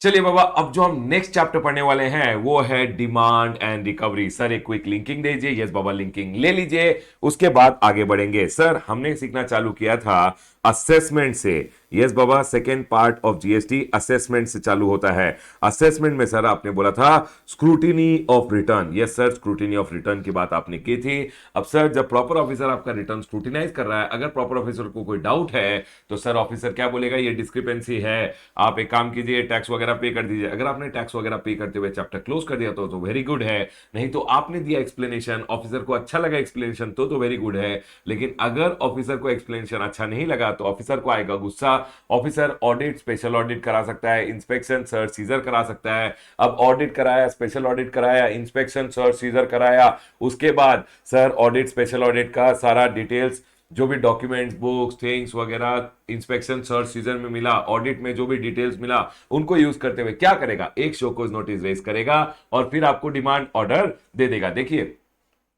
चलिए बाबा, अब जो हम नेक्स्ट चैप्टर पढ़ने वाले हैं वो है डिमांड एंड रिकवरी। सर एक क्विक लिंकिंग दीजिए। यस बाबा, लिंकिंग ले लीजिए, उसके बाद आगे बढ़ेंगे। सर हमने सीखना चालू किया था असेसमेंट से। Yes Baba, second part of GST assessment से चालू होता है। असेसमेंट में सर आपने बोला था scrutiny of return. Yes sir, scrutiny of return की बात आपने की थी। अब सर जब प्रॉपर ऑफिसर आपका रिटर्न स्क्रूटिनाइज कर रहा है, अगर प्रॉपर ऑफिसर को कोई डाउट है तो सर ऑफिसर क्या बोलेगा, ये डिस्क्रिपेंसी है, आप एक काम कीजिए टैक्स वगैरह पे कर दीजिए। अगर आपने टैक्स वगैरह पे करते हुए चैप्टर क्लोज कर दिया तो वेरी गुड है। नहीं तो आपने दिया एक्सप्लेनेशन, ऑफिसर को अच्छा लगा एक्सप्लेनेशन तो वेरी गुड है। लेकिन अगर ऑफिसर को एक्सप्लेनेशन अच्छा नहीं लगा तो ऑफिसर को आएगा गुस्सा। ऑफिसर ऑडिट, स्पेशल ऑडिट करा सकता है, इंस्पेक्शन सर्च सीजर करा सकता है। अब ऑडिट कराया, स्पेशल ऑडिट कराया, इंस्पेक्शन सर्च सीजर कराया, उसके बाद सर ऑडिट स्पेशल ऑडिट का सारा डिटेल्स, जो भी डॉक्यूमेंट्स, बुक्स, थिंग्स वगैरह इंस्पेक्शन सर्च सीजन में मिला, ऑडिट में जो भी डिटेल्स मिला, उनको यूज करते हुए क्या करेगा, एक शोकॉज नोटिस रेज करेगा और फिर आपको डिमांड ऑर्डर दे देगा। देखिए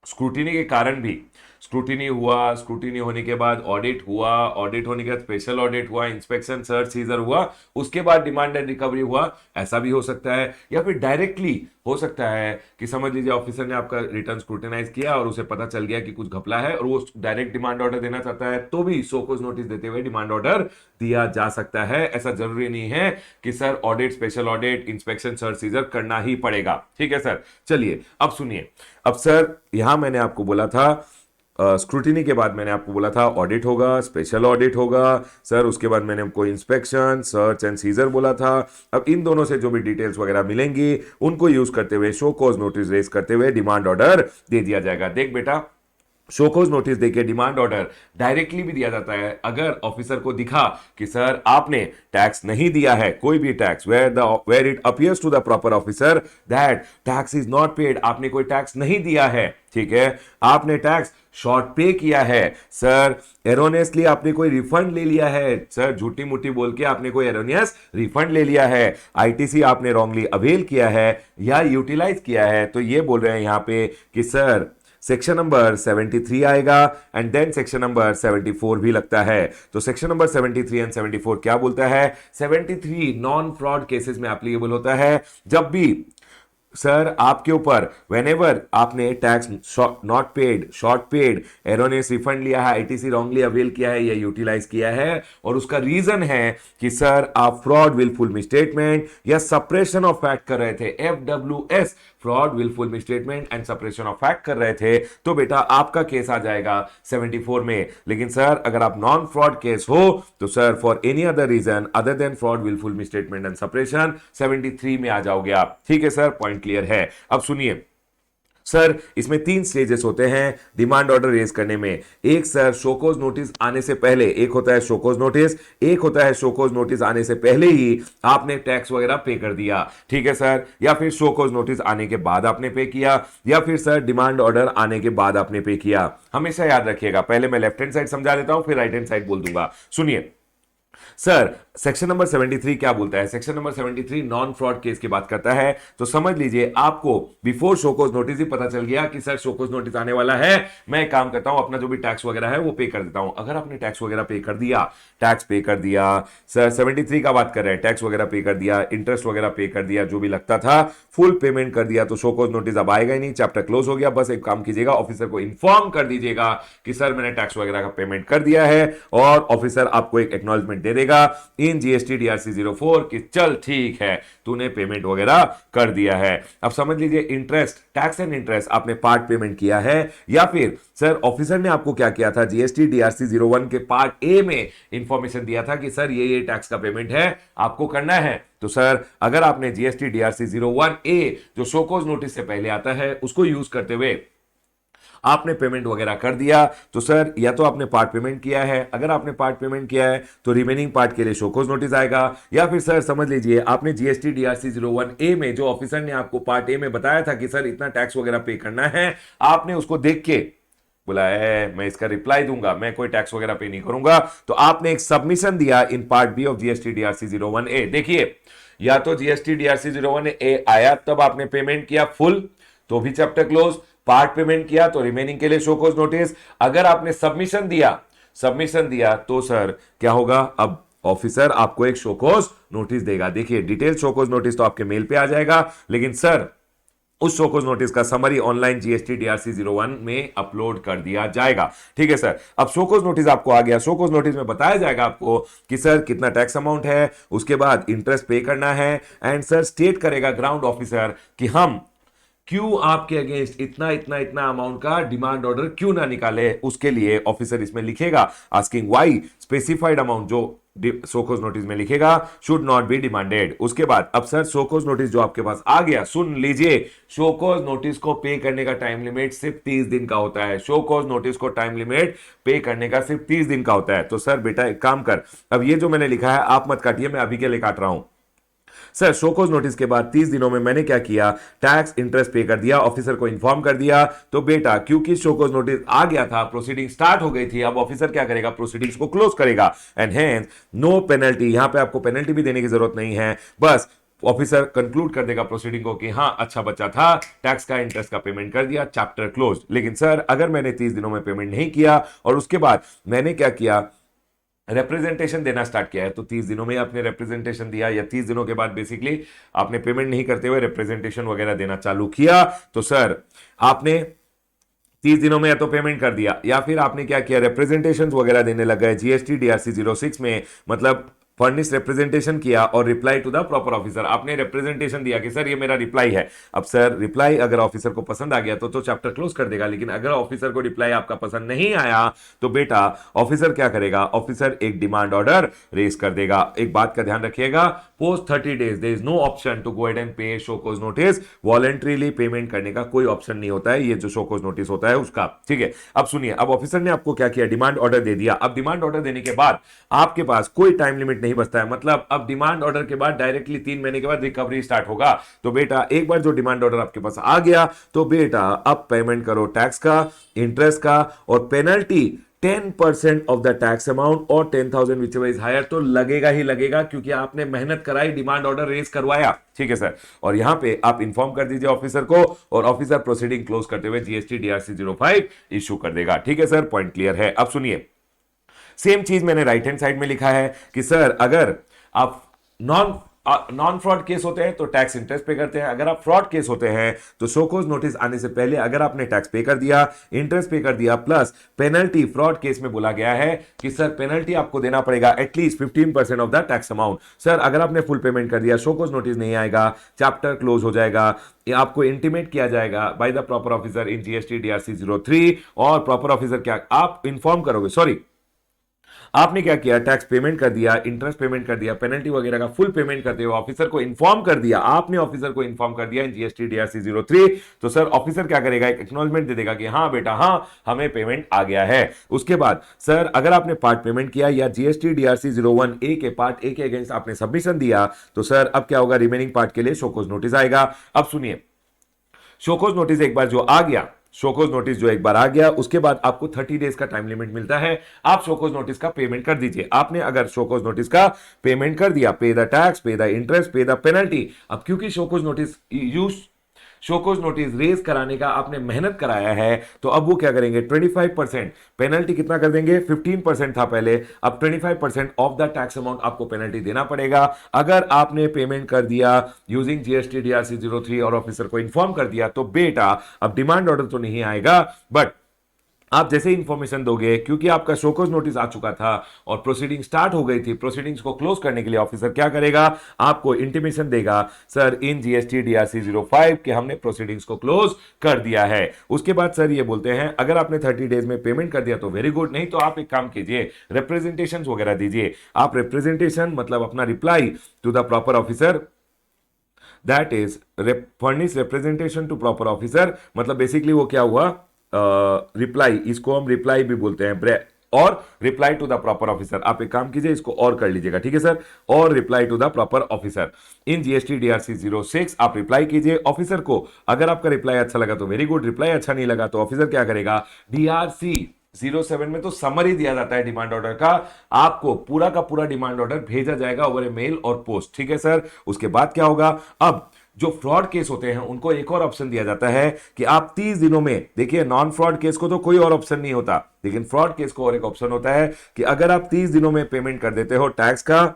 स्क्रूटिनी के कारण भी, स्क्रूटिनी हुआ, स्क्रूटिनी होने के बाद ऑडिट हुआ, ऑडिट होने के बाद स्पेशल ऑडिट हुआ, इंस्पेक्शन सर्च सीजर हुआ, उसके बाद डिमांड एंड रिकवरी हुआ, ऐसा भी हो सकता है। या फिर डायरेक्टली हो सकता है कि समझ लीजिए ऑफिसर ने आपका रिटर्न स्क्रूटिनाइज किया और उसे पता चल गया कि कुछ घपला है और वो डायरेक्ट डिमांड ऑर्डर देना चाहता है, तो भी शोकॉज नोटिस देते हुए डिमांड ऑर्डर दिया जा सकता है। ऐसा जरूरी नहीं है कि sir audit, special audit, inspection search seizure करना ही पड़ेगा। ठीक है सर, चलिए अब सुनिए। अब सर यहां मैंने आपको बोला था स्क्रूटिनी के बाद मैंने आपको बोला था ऑडिट होगा, स्पेशल ऑडिट होगा सर, उसके बाद मैंने आपको इंस्पेक्शन सर्च एंड सीजर बोला था। अब इन दोनों से जो भी डिटेल्स वगैरह मिलेंगी उनको यूज करते हुए शो कॉज नोटिस रेज करते हुए डिमांड ऑर्डर दे दिया जाएगा। देख बेटा, शोकॉज नोटिस देके डिमांड ऑर्डर डायरेक्टली भी दिया जाता है। अगर ऑफिसर को दिखा कि सर आपने टैक्स नहीं दिया है, कोई भी tax, where it appears to the proper officer that tax is not paid, आपने कोई टैक्स नहीं दिया है, ठीक है, आपने टैक्स शॉर्ट पे किया है, सर एरोनियसली आपने कोई रिफंड ले लिया है, सर झूठी मूठी बोल के आपने कोई एरोनियस रिफंड ले लिया है, आईटीसी आपने रॉन्गली अवेल किया है या यूटिलाइज किया है, तो ये बोल रहे हैं यहां पे कि सर सेक्शन नंबर 73 आएगा एंड देन सेक्शन नंबर 74 भी लगता है। तो सेक्शन नंबर 73 एंड 74 क्या बोलता है, 73 नॉन फ्रॉड केसेस में एप्लीकेबल होता है। जब भी सर आपके ऊपर वेनेवर आपने tax not paid, short paid, erroneous refund लिया है, आईटीसी रॉन्गली अवेल किया है या यूटिलाइज किया है और उसका रीजन है कि सर आप फ्रॉड, विलफुल मिसस्टेटमेंट या सप्रेशन ऑफ फैक्ट कर रहे थे, FWS, fraud, wilful misstatement and suppression of fact कर रहे थे, तो बेटा आपका केस आ जाएगा 74 में। लेकिन सर अगर आप नॉन फ्रॉड केस हो तो sir for any other reason other than fraud, wilful misstatement and suppression 73 में आ जाओगे आप। ठीक है सर, पॉइंट क्लियर है। अब सुनिए सर, इसमें 3 स्टेजेस होते हैं डिमांड ऑर्डर रेज करने में। एक सर शोकॉज नोटिस आने से पहले, एक होता है शोकॉज नोटिस, एक होता है शोकॉज नोटिस आने से पहले ही आपने टैक्स वगैरह पे कर दिया, ठीक है सर, या फिर शोकॉज नोटिस आने के बाद आपने पे किया, या फिर सर डिमांड ऑर्डर आने के बाद आपने पे किया। हमेशा याद रखिएगा, पहले मैं लेफ्ट हैंड साइड समझा देता हूं फिर राइट हैंड साइड बोल दूंगा। सुनिए सर, सेक्शन नंबर 73 क्या बोलता है, section number 73 non fraud case की बात करता है। तो समझ लीजिए आपको बिफोर शोकॉज नोटिस ही पता चल गया कि सर शोकॉज नोटिस आने वाला है, मैं काम करता हूं अपना जो भी टैक्स वगैरह है वो पे कर देता हूं। अगर आपने टैक्स वगैरह पे कर दिया, टैक्स पे कर दिया, सर 73 का बात कर रहे हैं, टैक्स वगैरह पे कर दिया, इंटरेस्ट वगैरह पे कर दिया, जो भी लगता था फुल पेमेंट कर दिया, तो शोकॉज नोटिस अब आएगा ही नहीं, चैप्टर क्लोज हो गया। बस एक काम कीजिएगा, ऑफिसर को इन्फॉर्म कर दीजिएगा कि सर मैंने टैक्स वगैरह का पेमेंट कर दिया है और ऑफिसर आपको एक एक्नॉलेजमेंट दे देगा इन जीएसटी डीआरसी 04 कि चल ठीक है तूने पेमेंट वगैरह कर दिया है। अब समझ लीजिए इंटरेस्ट, टैक्स एंड इंटरेस्ट आपने पार्ट पेमेंट किया है, या फिर सर ऑफिसर ने आपको क्या किया था, जीएसटी डीआरसी 01 के पार्ट ए में इंफॉर्मेशन दिया था कि सर ये टैक्स का पेमेंट है आपको करना है। तो सर अगर आपने जीएसटी डीआरसी 01 ए जो शोकॉज नोटिस से पहले आता है उसको यूज करते हुए आपने पेमेंट वगैरह कर दिया, तो सर या तो आपने पार्ट पेमेंट किया है, अगर आपने पार्ट पेमेंट किया है तो रिमेनिंग पार्ट के लिए शोकॉज नोटिस आएगा, या फिर सर समझ लीजिए आपने जीएसटी डीआरसी 01 ए में जो ऑफिसर ने आपको पार्ट ए में बताया था कि सर इतना टैक्स वगैरह पे करना है, आपने उसको देख के बोला है मैं इसका रिप्लाई दूंगा, मैं कोई टैक्स वगैरह पे नहीं करूंगा, तो आपने एक सबमिशन दिया in part B of GST DRC 01 A. देखिए या तो जीएसटी डीआरसी 01 ए आया तब आपने पेमेंट किया फुल तो भी चैप्टर क्लोज, पार्ट पेमेंट किया तो रिमेनिंग के लिए शोकॉज नोटिस, अगर आपने सबमिशन दिया तो सर क्या होगा, अब ऑफिसर आपको एक शोकॉज नोटिस देगा। देखिए डिटेल शोकॉज नोटिस तो आपके मेल पे आ जाएगा, लेकिन सर उस शोकॉज नोटिस का समरी ऑनलाइन जीएसटी डीआरसी 01 में अपलोड कर दिया जाएगा। ठीक है सर, अब शोकॉज नोटिस आपको आ गया। शोकॉज नोटिस में बताया जाएगा आपको कि सर कितना टैक्स अमाउंट है, उसके बाद इंटरेस्ट पे करना है, एंड सर स्टेट करेगा ग्राउंड ऑफिसर कि हम क्यों आपके अगेंस्ट इतना इतना इतना अमाउंट का डिमांड ऑर्डर क्यों ना निकाले। उसके लिए ऑफिसर इसमें लिखेगा आस्किंग व्हाई स्पेसिफाइड अमाउंट, जो शोकॉज नोटिस में लिखेगा, शुड नॉट बी डिमांडेड। उसके बाद अब सर शोकॉज नोटिस जो आपके पास आ गया, सुन लीजिए, शोकॉज नोटिस को पे करने का टाइम लिमिट सिर्फ 30 दिन का होता है। शोकॉज नोटिस को टाइम लिमिट पे करने का सिर्फ 30 दिन का होता है। तो सर बेटा एक काम कर, अब ये जो मैंने लिखा है आप मत काटिए, मैं अभी के लिए काट रहा हूं। सर शोकॉज नोटिस के बाद 30 दिनों में मैंने क्या किया, टैक्स इंटरेस्ट पे कर दिया, ऑफिसर को इन्फॉर्म कर दिया। तो बेटा क्योंकि शोकॉज नोटिस आ गया था, प्रोसीडिंग स्टार्ट हो गई थी, अब ऑफिसर क्या करेगा, प्रोसीडिंग्स को क्लोज करेगा। एंड हेंस नो पेनल्टी, यहां पे आपको पेनल्टी भी देने की जरूरत नहीं है, बस ऑफिसर कंक्लूड कर देगा प्रोसीडिंग को कि हां अच्छा बच्चा था, टैक्स का इंटरेस्ट का पेमेंट कर दिया, चैप्टर क्लोज। लेकिन सर अगर मैंने 30 दिनों में पेमेंट नहीं किया और उसके बाद मैंने क्या किया, रिप्रेजेंटेशन देना स्टार्ट किया है, तो 30 दिनों में आपने रिप्रेजेंटेशन दिया या 30 दिनों के बाद बेसिकली आपने पेमेंट नहीं करते हुए रिप्रेजेंटेशन वगैरह देना चालू किया, तो सर आपने 30 दिनों में या तो पेमेंट कर दिया या फिर आपने क्या किया, रिप्रेजेंटेशन वगैरह देने लग गए जीएसटी डीआरसी 06 में, मतलब फर्निश रिप्रेजेंटेशन किया और reply to the proper officer, आपने रिप्रेजेंटेशन दिया कि सर ये मेरा रिप्लाई है। अब सर रिप्लाई अगर ऑफिसर को पसंद आ गया तो चैप्टर क्लोज कर देगा, लेकिन अगर ऑफिसर को रिप्लाई आपका पसंद नहीं आया तो बेटा ऑफिसर क्या करेगा, ऑफिसर एक डिमांड ऑर्डर रेज कर देगा। एक बात का ध्यान रखिएगा, post 30 days there is no option to go ahead and pay show cause notice, voluntarily payment करने का कोई ऑप्शन नहीं होता है, ये जो शोकॉज नोटिस होता है उसका। ठीक है, अब सुनिए, अब ऑफिसर ने आपको क्या किया, डिमांड ऑर्डर दे दिया। अब डिमांड ऑर्डर देने के बाद आपके पास कोई टाइम लिमिट नहीं बचता है, मतलब अब डिमांड ऑर्डर के बाद डायरेक्टली 3 महीने के बाद रिकवरी स्टार्ट होगा। तो बेटा एक बार जो डिमांड ऑर्डर आपके पास आ गया तो बेटा अब पेमेंट करो टैक्स का, इंटरेस्ट का, और penalty 10% of the tax amount और 10,000 विच इज हायर, तो लगेगा ही लगेगा क्योंकि आपने मेहनत कराई, डिमांड ऑर्डर रेज करवाया। ठीक है सर, और यहां पे आप इंफॉर्म कर दीजिए ऑफिसर को और ऑफिसर प्रोसीडिंग क्लोज करते हुए जीएसटी डीआरसी 05 इशू कर देगा। ठीक है सर, पॉइंट क्लियर है। अब सुनिए, सेम चीज मैंने राइट हैंड साइड में लिखा है कि सर अगर आप नॉन फ्रॉड केस होते हैं तो टैक्स इंटरेस्ट पे करते हैं, अगर आप फ्रॉड केस होते हैं तो शोकॉज नोटिस आने से पहले अगर आपने टैक्स पे कर दिया, इंटरेस्ट पे कर दिया, प्लस पेनल्टी, फ्रॉड केस में बोला गया है कि सर पेनल्टी आपको देना पड़ेगा at least 15% of the tax amount. Sir अगर आपने फुल पेमेंट कर दिया, शोकॉज नोटिस नहीं आएगा, चैप्टर क्लोज हो जाएगा, आपको इंटीमेट किया जाएगा by the proper officer in GST DRC 03, और प्रॉपर ऑफिसर क्या आप इंफॉर्म करोगे, सॉरी आपने क्या किया, टैक्स पेमेंट कर दिया, इंटरेस्ट पेमेंट कर दिया, पेनल्टी वगैरह का फुल पेमेंट करते हुए ऑफिसर को इन्फॉर्म कर दिया, आपने ऑफिसर को इन्फॉर्म कर दिया इन जीएसटी डीआरसी 03, तो सर ऑफिसर क्या करेगा, एक एक्नॉलेजमेंट दे देगा कि हाँ बेटा हाँ हमें पेमेंट आ गया है। उसके बाद सर अगर आपने पार्ट पेमेंट किया या जीएसटी डीआरसी 01 ए के पार्ट ए के अगेंस्ट आपने सबमिशन दिया, तो सर अब क्या होगा, रिमेनिंग पार्ट के लिए शोकॉज नोटिस आएगा। अब सुनिए, शोकॉज नोटिस एक बार जो आ गया, शोकॉज नोटिस जो एक बार आ गया उसके बाद आपको 30 डेज का टाइम लिमिट मिलता है, आप शोकॉज नोटिस का पेमेंट कर दीजिए। आपने अगर शोकॉज नोटिस का पेमेंट कर दिया, पे द टैक्स, पे द इंटरेस्ट, पे द पेनल्टी, अब क्योंकि शोकॉज नोटिस रेज कराने का आपने मेहनत कराया है, तो अब वो क्या करेंगे, 25% पेनल्टी कितना कर देंगे, 15% था पहले, अब 25% ऑफ द टैक्स अमाउंट आपको पेनल्टी देना पड़ेगा। अगर आपने पेमेंट कर दिया यूजिंग जीएसटी डीआरसी 03 और ऑफिसर को इन्फॉर्म कर दिया, तो बेटा अब डिमांड ऑर्डर तो नहीं आएगा, बट आप जैसे इंफॉर्मेशन दोगे, क्योंकि आपका शोकॉज नोटिस आ चुका था और प्रोसीडिंग स्टार्ट हो गई थी, प्रोसीडिंग्स को क्लोज करने के लिए ऑफिसर क्या करेगा, आपको इंटीमेशन देगा, सर इन जीएसटी डीआरसी 05 के हमने प्रोसीडिंग्स को क्लोज कर दिया है। उसके बाद सर ये बोलते हैं अगर आपने 30 डेज में पेमेंट कर दिया तो वेरी गुड, नहीं तो आप एक काम कीजिए, रिप्रेजेंटेशन वगैरह दीजिए। आप रिप्रेजेंटेशन मतलब अपना reply to the proper officer, that is furnish representation to proper officer, मतलब बेसिकली वो क्या हुआ, रिप्लाई, इसको हम रिप्लाई भी बोलते हैं, और reply to the proper officer. आप एक काम कीजिए, इसको और कर लीजिएगा, ठीक है सर, और reply to the proper officer in GST DRC 06 आप रिप्लाई कीजिए ऑफिसर को। अगर आपका रिप्लाई अच्छा लगा तो वेरी गुड, रिप्लाई अच्छा नहीं लगा तो ऑफिसर क्या करेगा, डीआरसी 07 में तो समरी दिया जाता है डिमांड ऑर्डर का, आपको पूरा का पूरा डिमांड ऑर्डर भेजा जाएगा ओवर ए मेल और पोस्ट। ठीक है सर, उसके बाद क्या होगा, अब जो फ्रॉड केस होते हैं उनको एक और ऑप्शन दिया जाता है कि आप 30 दिनों में, देखिए नॉन फ्रॉड केस को तो कोई और ऑप्शन नहीं होता, लेकिन फ्रॉड केस को और एक ऑप्शन होता है कि अगर आप 30 दिनों में पेमेंट कर देते हो टैक्स का,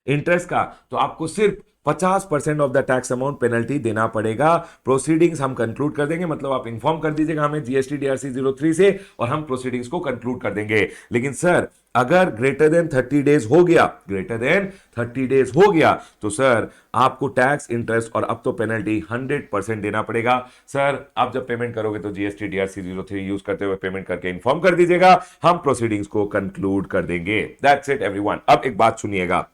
इंटरेस्ट का, तो आपको सिर्फ 50% of the tax amount penalty देना पड़ेगा। प्रोसीडिंग्स हम कंक्लूड कर देंगे, मतलब आप इंफॉर्म कर दीजिएगा हमें जीएसटी डीआरसी 03 से और हम प्रोसीडिंग्स को कंक्लूड कर देंगे। लेकिन सर अगर ग्रेटर देन 30 डेज हो गया, ग्रेटर देन 30 डेज हो गया, तो सर आपको टैक्स, इंटरेस्ट और अब तो पेनल्टी 100% देना पड़ेगा। सर आप जब पेमेंट करोगे तो जीएसटी डीआरसी 03 यूज करते हुए पेमेंट करके इंफॉर्म कर दीजिएगा, हम प्रोसीडिंग्स को कंक्लूड कर देंगे। That's it everyone. अब एक बात सुनिएगा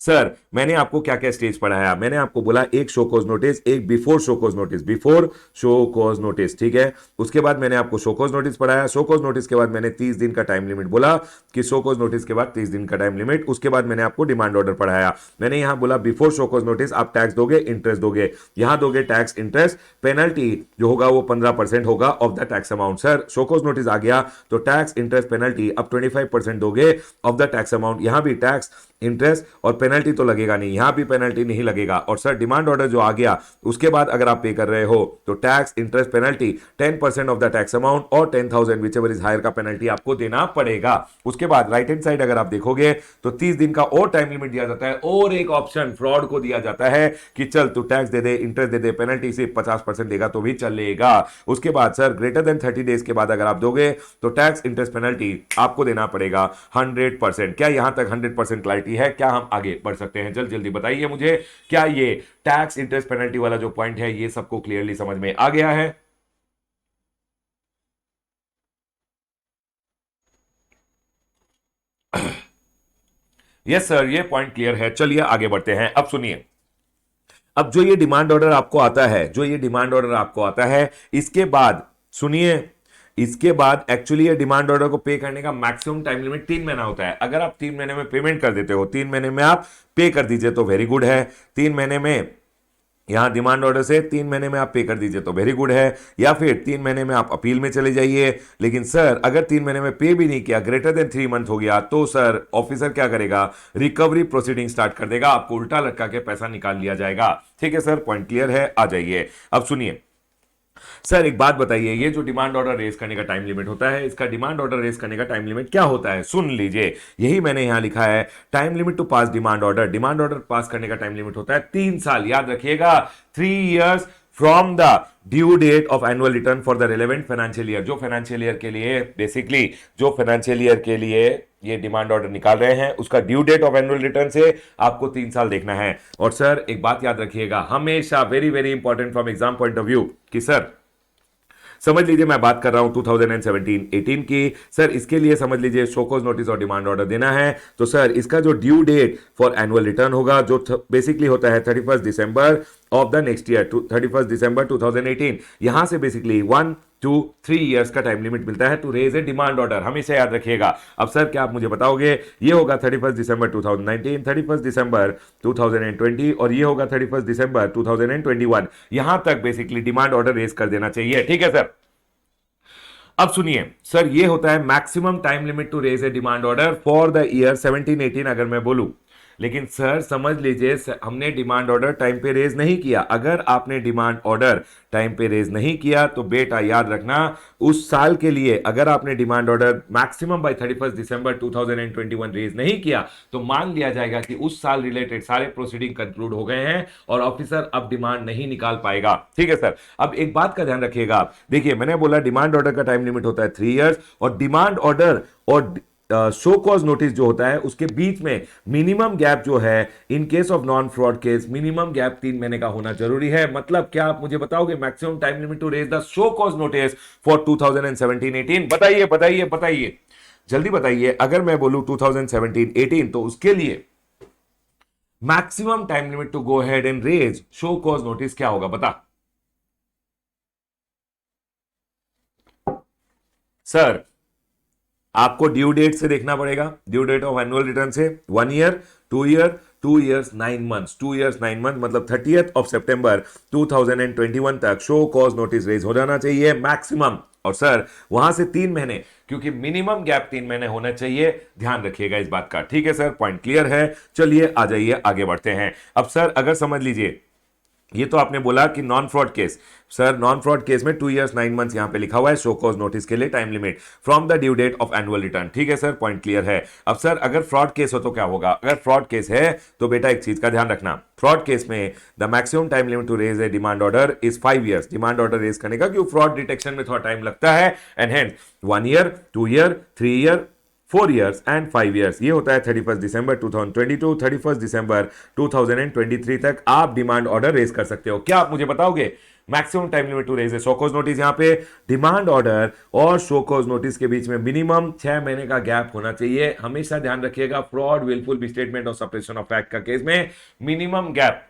सर, मैंने आपको क्या क्या स्टेज पढ़ाया, मैंने आपको बोला एक शो कॉज नोटिस, एक before show cause notice, before show cause notice, ठीक है। उसके बाद मैंने आपको शो कॉज नोटिस पढ़ाया, शो कॉज नोटिस के बाद मैंने 30 दिन का टाइम लिमिट बोला कि शो कॉज नोटिस के बाद 30 दिन का टाइम लिमिट। उसके बाद मैंने आपको डिमांड ऑर्डर पढ़ाया, मैंने यहां बोला बिफोर शो कॉज नोटिस आप टैक्स दोगे, इंटरेस्ट दोगे, यहां दोगे टैक्स, इंटरेस्ट, पेनल्टी जो होगा वो 15% होगा of the tax amount. Sir show cause notice आ गया तो टैक्स, इंटरेस्ट, पेनल्टी अब 25% दोगे ऑफ द टैक्स अमाउंट। यहां भी टैक्स, इंटरेस्ट और पेनल्टी तो लगेगा नहीं, यहां भी पेनल्टी नहीं लगेगा। और सर डिमांड ऑर्डर जो आ गया उसके बाद अगर आप पे कर रहे हो तो tax, interest, penalty 10% of the tax amount और 10,000 विच एवर इज हायर का पेनल्टी आपको देना पड़ेगा। उसके बाद राइट हैंड साइड अगर आप देखोगे तो 30 दिन का और टाइम लिमिट दिया जाता है और एक ऑप्शन फ्रॉड को दिया जाता है कि चल तू टैक्स दे दे, इंटरेस्ट दे दे, पेनल्टी सिर्फ 50% देगा तो भी चलेगा। उसके बाद सर ग्रेटर देन 30 डेज के बाद अगर आप दोगे तो टैक्स, इंटरेस्ट, पेनल्टी आपको देना पड़ेगा 100%। क्या यहां तक 100% क्लैरिटी है? क्या हम आगे बढ़ सकते हैं? जल्दी जल्दी बताइए मुझे, क्या ये टैक्स, इंटरेस्ट, पेनल्टी वाला जो पॉइंट है ये सबको क्लियरली समझ में आ गया है? यस सर, ये पॉइंट क्लियर है। चलिए आगे बढ़ते हैं। अब सुनिए, अब जो ये डिमांड ऑर्डर आपको आता है, जो ये डिमांड ऑर्डर आपको आता है, इसके बाद सुनिए, इसके बाद एक्चुअली ये डिमांड ऑर्डर को पे करने का मैक्सिमम टाइम लिमिट 3 महीना होता है। अगर आप 3 महीने में पेमेंट कर देते हो, 3 महीने में आप पे कर दीजिए तो वेरी गुड है। 3 महीने में यहां डिमांड ऑर्डर से 3 महीने में आप पे कर दीजिए तो वेरी गुड है, या फिर 3 महीने में आप अपील में चले जाइए। लेकिन सर अगर 3 महीने में पे भी नहीं किया, ग्रेटर देन 3 मंथ हो गया, तो सर ऑफिसर क्या करेगा? रिकवरी प्रोसीडिंग स्टार्ट कर देगा, आपको उल्टा लटका के पैसा निकाल लिया जाएगा। ठीक है सर, पॉइंट क्लियर है? आ जाइए अब सुनिए सर, एक बात बताइए, ये जो डिमांड ऑर्डर रेज करने का टाइम लिमिट होता है, इसका डिमांड ऑर्डर रेज करने का टाइम लिमिट क्या होता है? सुन लीजिए, यही मैंने यहां लिखा है, time limit to pass demand order. Demand order pass करने का टाइम लिमिट होता है 3 साल, याद रखिएगा, 3 years from the due date of annual return for the relevant financial year. जो फाइनेंशियल ईयर के लिए, बेसिकली जो फाइनेंशियल ईयर के लिए ये डिमांड ऑर्डर निकाल रहे हैं, उसका due date of annual return से आपको 3 साल देखना है। और सर एक बात याद रखिएगा, हमेशा very very important from exam point of view, कि सर समझ लीजिए मैं बात कर रहा हूं 2017-18 की, सर इसके लिए समझ लीजिए शोकॉज नोटिस और डिमांड ऑर्डर देना है, तो सर इसका जो due date for annual return होगा, जो बेसिकली होता है 31 December of the next year, 31 December 2018, यहां से बेसिकली 1 to 3 years का टाइम लिमिट मिलता है to raise a demand order, हमेशा याद रखिएगा। अब सर क्या आप मुझे बताओगे, ये होगा 31 दिसंबर 2019, 31 दिसंबर 2020 और ये होगा 31 दिसंबर 2021, यहां तक बेसिकली डिमांड ऑर्डर रेज कर देना चाहिए। ठीक है सर, अब सुनिए सर, ये होता है maximum time limit to raise a demand order for the year 17-18 अगर मैं बोलूं। लेकिन सर समझ लीजिए, हमने डिमांड ऑर्डर टाइम पे रेज नहीं किया। अगर आपने डिमांड ऑर्डर टाइम पे रेज नहीं किया तो बेटा याद रखना, उस साल के लिए अगर आपने demand order maximum by 31 December 2021 raise नहीं किया तो मान लिया जाएगा कि उस साल रिलेटेड सारे प्रोसीडिंग कंक्लूड हो गए हैं और ऑफिसर अब डिमांड नहीं निकाल पाएगा। ठीक है सर, अब एक बात का ध्यान रखिएगा आप, देखिए मैंने बोला डिमांड ऑर्डर का टाइम लिमिट होता है 3 इयर्स और डिमांड ऑर्डर और शो कॉज नोटिस जो होता है उसके बीच में मिनिमम गैप जो है, in case of non fraud case minimum gap 3 महीने का होना जरूरी है। मतलब क्या आप मुझे बताओगे maximum time limit to raise the show cause notice for 2017-18? बताइए बताइए बताइए, जल्दी बताइए। अगर मैं बोलूं 2017-18 तो उसके लिए maximum time limit to go head and raise show cause notice क्या होगा? बता सर, आपको ड्यू डेट से देखना पड़ेगा, due date of annual return से 1 year, 2 year, 2 years 9 months, 2 years 9 months मतलब 30th of September 2021 तक शो कॉज नोटिस रेज हो जाना चाहिए मैक्सिमम। और सर वहां से 3 महीने, क्योंकि मिनिमम गैप 3 महीने होना चाहिए, ध्यान रखिएगा इस बात का। ठीक है सर, पॉइंट क्लियर है? चलिए आ जाइए आगे बढ़ते हैं। अब सर अगर समझ लीजिए ये तो आपने बोला कि non fraud case. Sir non fraud case में 2 इयर्स 9 मंथ्स यहां पे लिखा हुआ है, शो कॉज नोटिस के लिए time limit from the due date of annual return. ठीक है सर, पॉइंट क्लियर है। अब सर अगर फ्रॉड केस हो तो क्या होगा? अगर फ्रॉड केस है तो बेटा एक चीज का ध्यान रखना, फ्रॉड केस में the maximum time limit to raise a demand order is 5 years. Demand order raise करने का, क्योंकि फ्रॉड डिटेक्शन में थोड़ा टाइम लगता है, and hence 1 year, 2 year, 3 year, 4 years and 5 years. ये होता है 31 दिसंबर 2022, 31 दिसंबर 2023 तक आप डिमांड ऑर्डर रेज कर सकते हो। क्या आप मुझे बताओगे maximum time limit to raise a show cause notice? यहां पे डिमांड ऑर्डर और शो कॉज नोटिस के बीच में मिनिमम 6 महीने का गैप होना चाहिए। हमेशा ध्यान रखिएगा, फ्रॉड, विलफुल मिसस्टेटमेंट और सप्रेशन ऑफ फैक्ट का केस में मिनिमम गैप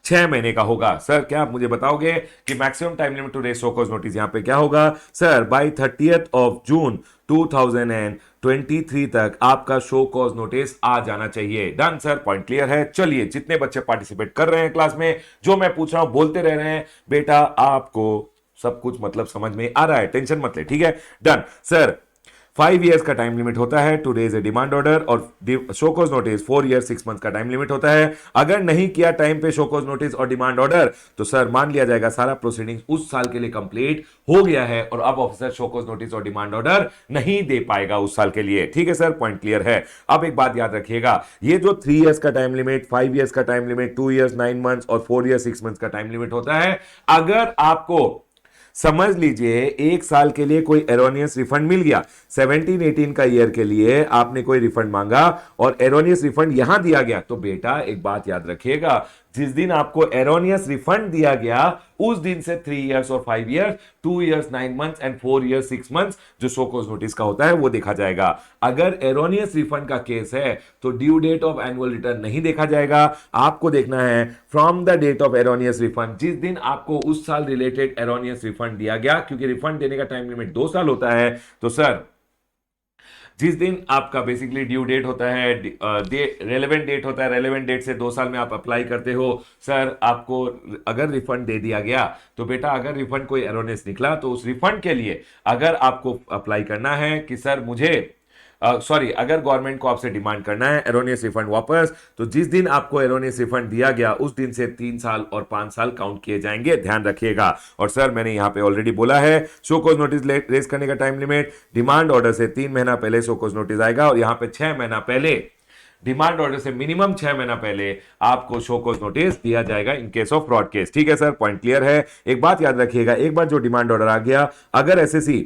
6 महीने का होगा। सर क्या आप मुझे बताओगे कि maximum time limit to raise show cause notice यहां पे क्या होगा? Sir bye 30th of June 2023 तक आपका शो कॉज नोटिस आ जाना चाहिए। डन सर, पॉइंट क्लियर है। चलिए, जितने बच्चे पार्टिसिपेट कर रहे हैं क्लास में, जो मैं पूछ रहा हूं बोलते रह रहे हैं, बेटा आपको सब कुछ मतलब समझ में आ रहा है, टेंशन मत ले। ठीक है, डन सर। 5 इयर्स का टाइम लिमिट होता है to raise a demand order, और show cause notice 4 year 6 month का टाइम लिमिट होता है। अगर नहीं किया टाइम पे शो कॉज नोटिस और डिमांड ऑर्डर, तो सर मान लिया जाएगा सारा प्रोसीडिंग उस साल के लिए कंप्लीट हो गया है, और अब ऑफिसर शो कॉज नोटिस और डिमांड ऑर्डर नहीं दे पाएगा उस साल के लिए। ठीक है सर, पॉइंट क्लियर है। अब एक बात याद रखिएगा, ये जो 3 इयर्स का टाइम लिमिट, 5 इयर्स का टाइम लिमिट, 2 इयर्स 9 मंथ्स और 4 इयर्स 6 मंथ्स का टाइम लिमिट होता है, अगर आपको समझ लीजिए 1 साल के लिए कोई एरोनियस रिफंड मिल गया, 17-18 का ईयर के लिए आपने कोई रिफंड मांगा और एरोनियस रिफंड यहां दिया गया, तो बेटा एक बात याद रखिएगा, जिस दिन आपको एरोनियस रिफंड दिया गया उस दिन से 3 इयर्स और 5 years, 2 years 9 months and 4 years 6 months जो शो कॉज नोटिस का होता है वो देखा जाएगा। अगर एरोनियस रिफंड का केस है तो due date of annual return नहीं देखा जाएगा, आपको देखना है from the date of erroneous refund, जिस दिन आपको उस साल रिलेटेड एरोनियस रिफंड दिया गया, क्योंकि रिफंड देने का टाइम लिमिट 2 साल होता है। तो सर जिस दिन आपका बेसिकली ड्यू डेट होता है, रेलेवेंट डेट होता है, रेलेवेंट डेट से 2 साल में आप अप्लाई करते हो, सर आपको अगर रिफंड दे दिया गया तो बेटा अगर रिफंड कोई एरोनियस निकला तो उस रिफंड के लिए अगर आपको अप्लाई करना है कि सर मुझे अगर गवर्नमेंट को आपसे डिमांड करना है एरोनियस रिफंड वापस, तो जिस दिन आपको एरोनियस रिफंड दिया गया उस दिन से 3 साल और 5 साल काउंट किए जाएंगे, ध्यान रखिएगा। और सर मैंने यहां पे ऑलरेडी बोला है, शो कॉज नोटिस रेज करने का टाइम लिमिट डिमांड ऑर्डर से 3 महीना पहले शो कॉज नोटिस आएगा, और यहां पे 6 महीना पहले, डिमांड ऑर्डर से मिनिमम 6 महीना पहले आपको शो कॉज नोटिस दिया जाएगा in case of fraud case. ठीक है सर, पॉइंट क्लियर है। एक बात याद रखिएगा, एक बार जो डिमांड ऑर्डर आ गया, अगर एसएससी